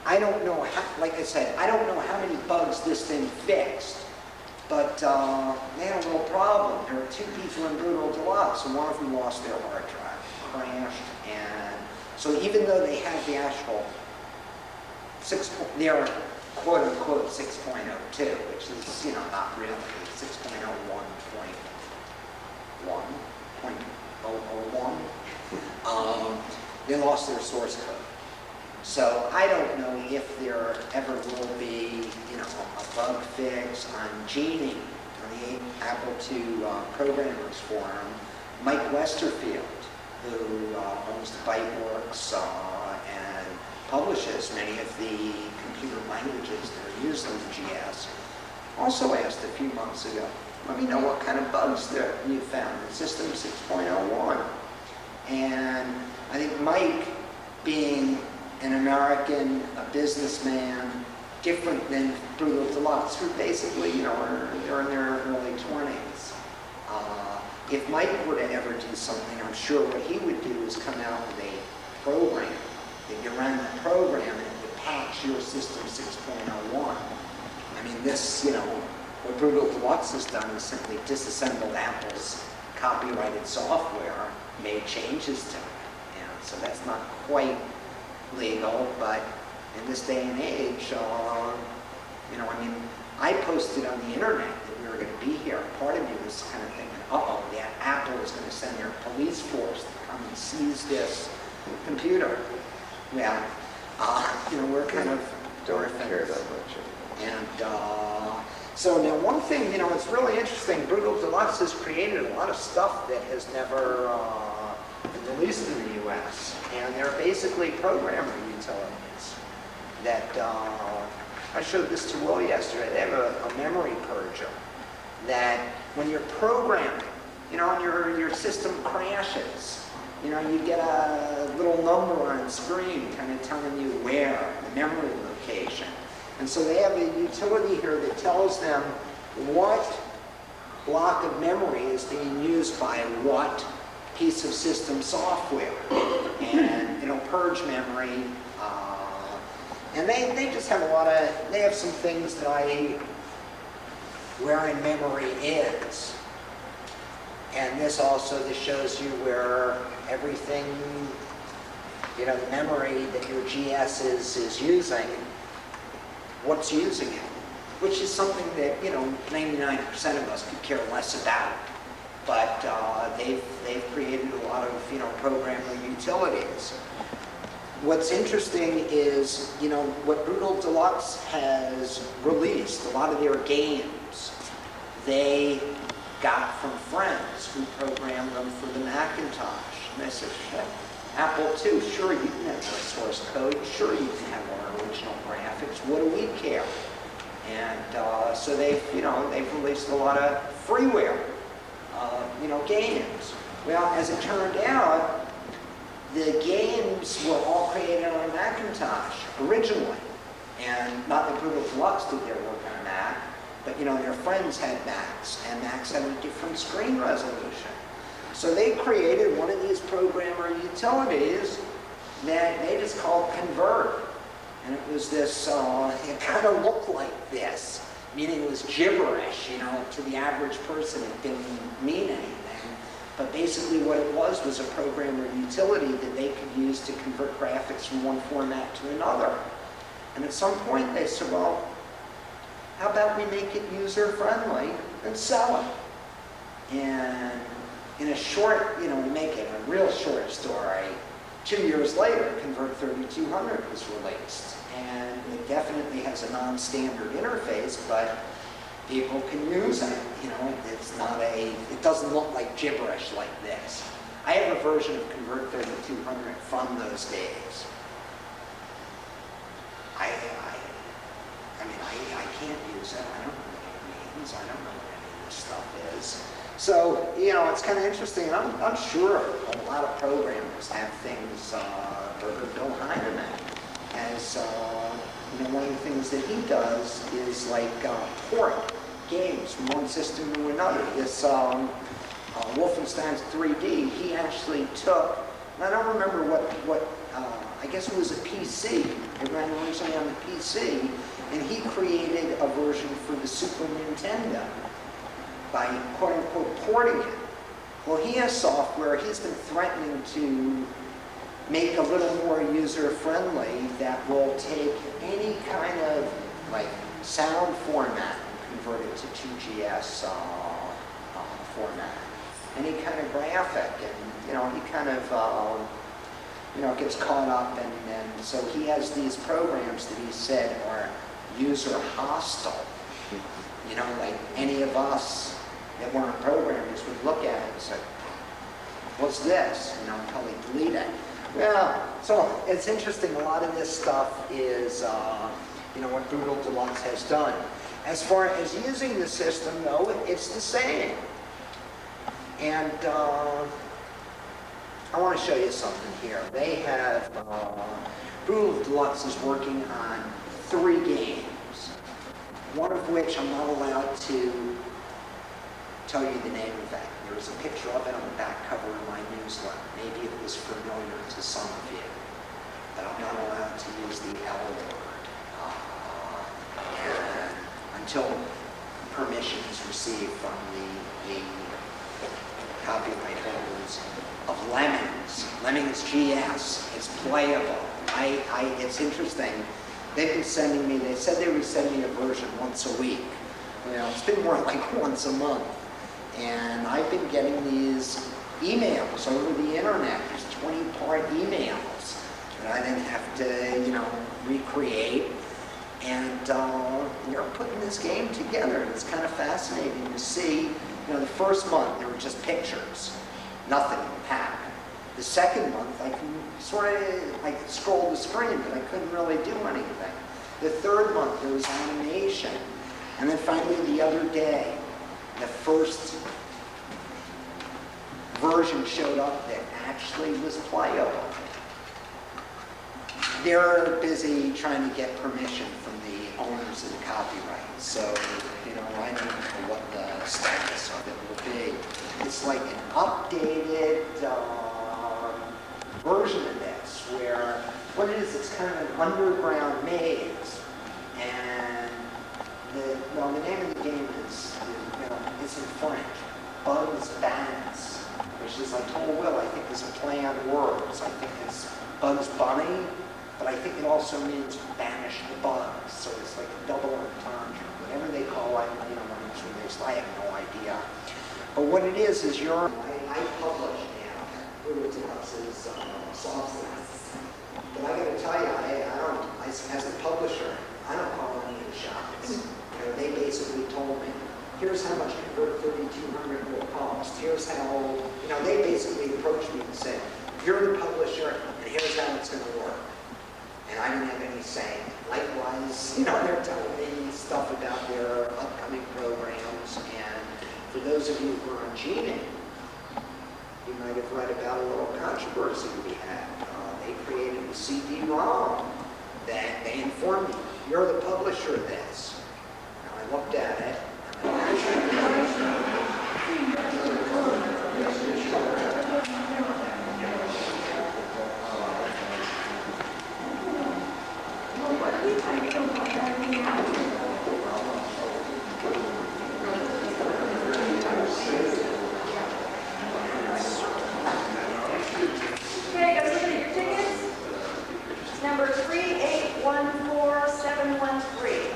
I don't know like I said, I don't know how many bugs this thing fixed. But they had a little problem. There were two people in Brutal Deluxe, and one of them lost their hard drive, crashed, and so even though they had the actual their quote-unquote 6.02, which is, not really 6.01.1.001, they lost their source code. So I don't know if there ever will be, a bug fix on Genie, on the Apple II Programmers Forum. Mike Westerfield, who owns the ByteWorks and publishes many of the computer languages that are used in the GS, also asked a few months ago, let me know what kind of bugs that you found in System 6.01. And I think Mike, being an American, a businessman, different than Brutal Deluxe, who basically, they're in their early 20s. If Mike were to ever do something, I'm sure what he would do is come out with a program that you ran the program and it would patch your System 6.01. This, what Brutal Deluxe has done is simply disassembled Apple's copyrighted software, made changes to it. And so that's not quite legal, but in this day and age, I posted on the internet that we were going to be here. Part of me was kind of thinking, yeah, Apple is going to send their police force to come and seize this computer. Well, we're kind of Don't care that much. And so now one thing, it's really interesting. Brutal Deluxe has created a lot of stuff that has never been released in the U.S. And they're basically programmer utilities that, I showed this to Will yesterday. They have a memory purger that when you're programming, and your system crashes, you get a little number on screen kind of telling you where, the memory location. And so they have a utility here that tells them what block of memory is being used by what piece of system software. And it'll purge memory. And they just have they have some things that where in memory is. And this shows you where everything, the memory that your GS is using, what's using it. which is something that, 99% of us could care less about. But they've created a lot of, programmer utilities. What's interesting is, what Brutal Deluxe has released, a lot of their games, they got from friends who programmed them for the Macintosh. And I said, heck, Apple II, sure, you can have our source code, sure, you can have our original graphics, what do we care? And so they've released a lot of freeware, games. Well, as it turned out, the games were all created on Macintosh originally. And not that Brutal Deluxe did their work on Mac, but their friends had Macs, and Macs had a different screen resolution. So they created one of these programmer utilities that they just called Convert. And it was this, it kind of looked like this, meaning it was gibberish, to the average person it didn't mean anything. But basically what it was a programmer utility that they could use to convert graphics from one format to another. And at some point they said, well, how about we make it user-friendly and sell it? And in a short, to make it a real short story, 2 years later, Convert 3200 was released. And it definitely has a non-standard interface, but people can use it. It's not it doesn't look like gibberish like this. I have a version of Convert 3200 from those days. I can't use it. I don't know what it means. I don't know what any of this stuff is. So, it's kind of interesting. I'm sure a lot of programmers have things that Bill Heinemann as, one of the things that he does is like port games from one system to another. This Wolfenstein 3D, he actually took, and I don't remember what I guess it was a PC. It ran originally on the PC, and he created a version for the Super Nintendo by quote-unquote porting it. Well, he has software he's been threatening to make a little more user-friendly that will take any kind of like sound format and convert it to 2GS format. Any kind of graphic, and he kind of gets caught up, and so he has these programs that he said are user hostile. Like any of us that weren't programmers would look at it and say, what's this? Until they delete it. Yeah, so it's interesting. A lot of this stuff is, what Brutal Deluxe has done. As far as using the system, though, it's the same. And I want to show you something here. They have, Brutal Deluxe is working on 3 games, one of which I'm not allowed to tell you the name of it. There's a picture of it on the back cover of my newsletter. Maybe it was familiar to some of you, but I'm not allowed to use the L word until permission is received from the copyright holders of Lemmings. Lemmings GS. It's playable. It's interesting. They've been sending me, they said they would send me a version once a week. It's been more like once a month. And I've been getting these emails over the internet. There's 20-part emails that I then have to, recreate. And they're putting this game together. And it's kind of fascinating to see. The first month, there were just pictures. Nothing happened. The second month, I could scroll the screen, but I couldn't really do anything. The third month, there was animation. And then finally, the other day, the first version showed up that actually was playable. They're busy trying to get permission from the owners of the copyright. So, I don't know what the status of it will be. It's like an updated version of this, where what it is, it's kind of an underground maze. And the name of the game is, it's in French, Bugs Bats, which is, I told Will, I think is a play on words. I think it's Bugs Bunny but I think it also means banish the bugs. So it's like a double entendre, whatever they call it, you know, when it's released, I have no idea. But what it is I publish now Ubertex's software. But I gotta tell you, I don't, as a publisher, I don't call any of the shots. You know, they basically told me, here's how much Convert 3200 will cost. Here's how, you know, they basically approached me and said, you're the publisher, and here's how it's gonna work. And I didn't have any say. Likewise, you know, they're telling me stuff about their upcoming programs. And for those of you who are on Gmail, you might have read about a little controversy we had. They created a CD-ROM that they informed me, you're the publisher of this. Now I looked at it, Okay, guys, look at your tickets. Number 3814713.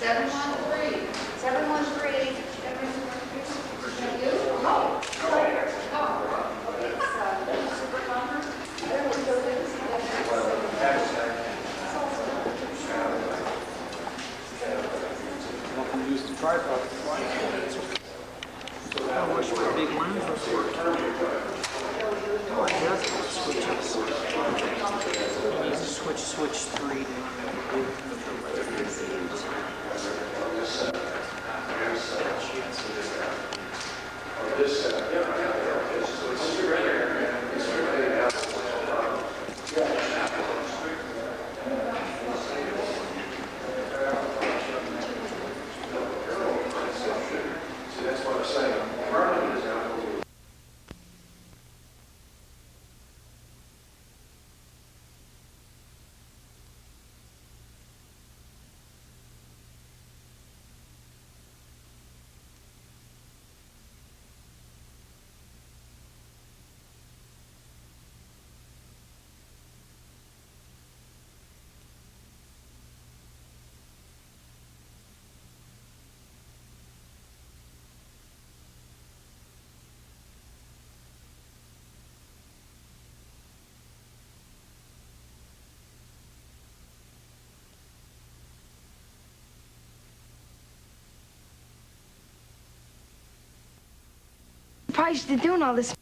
713. 713. You? Oh, right here. Oh, Okay, it's super conference. I don't know what those is. Welcome to use the tripod. I wish my big lens was working. Oh, I guess I'll switch this. You need to switch 3 to Probably should be doing all this.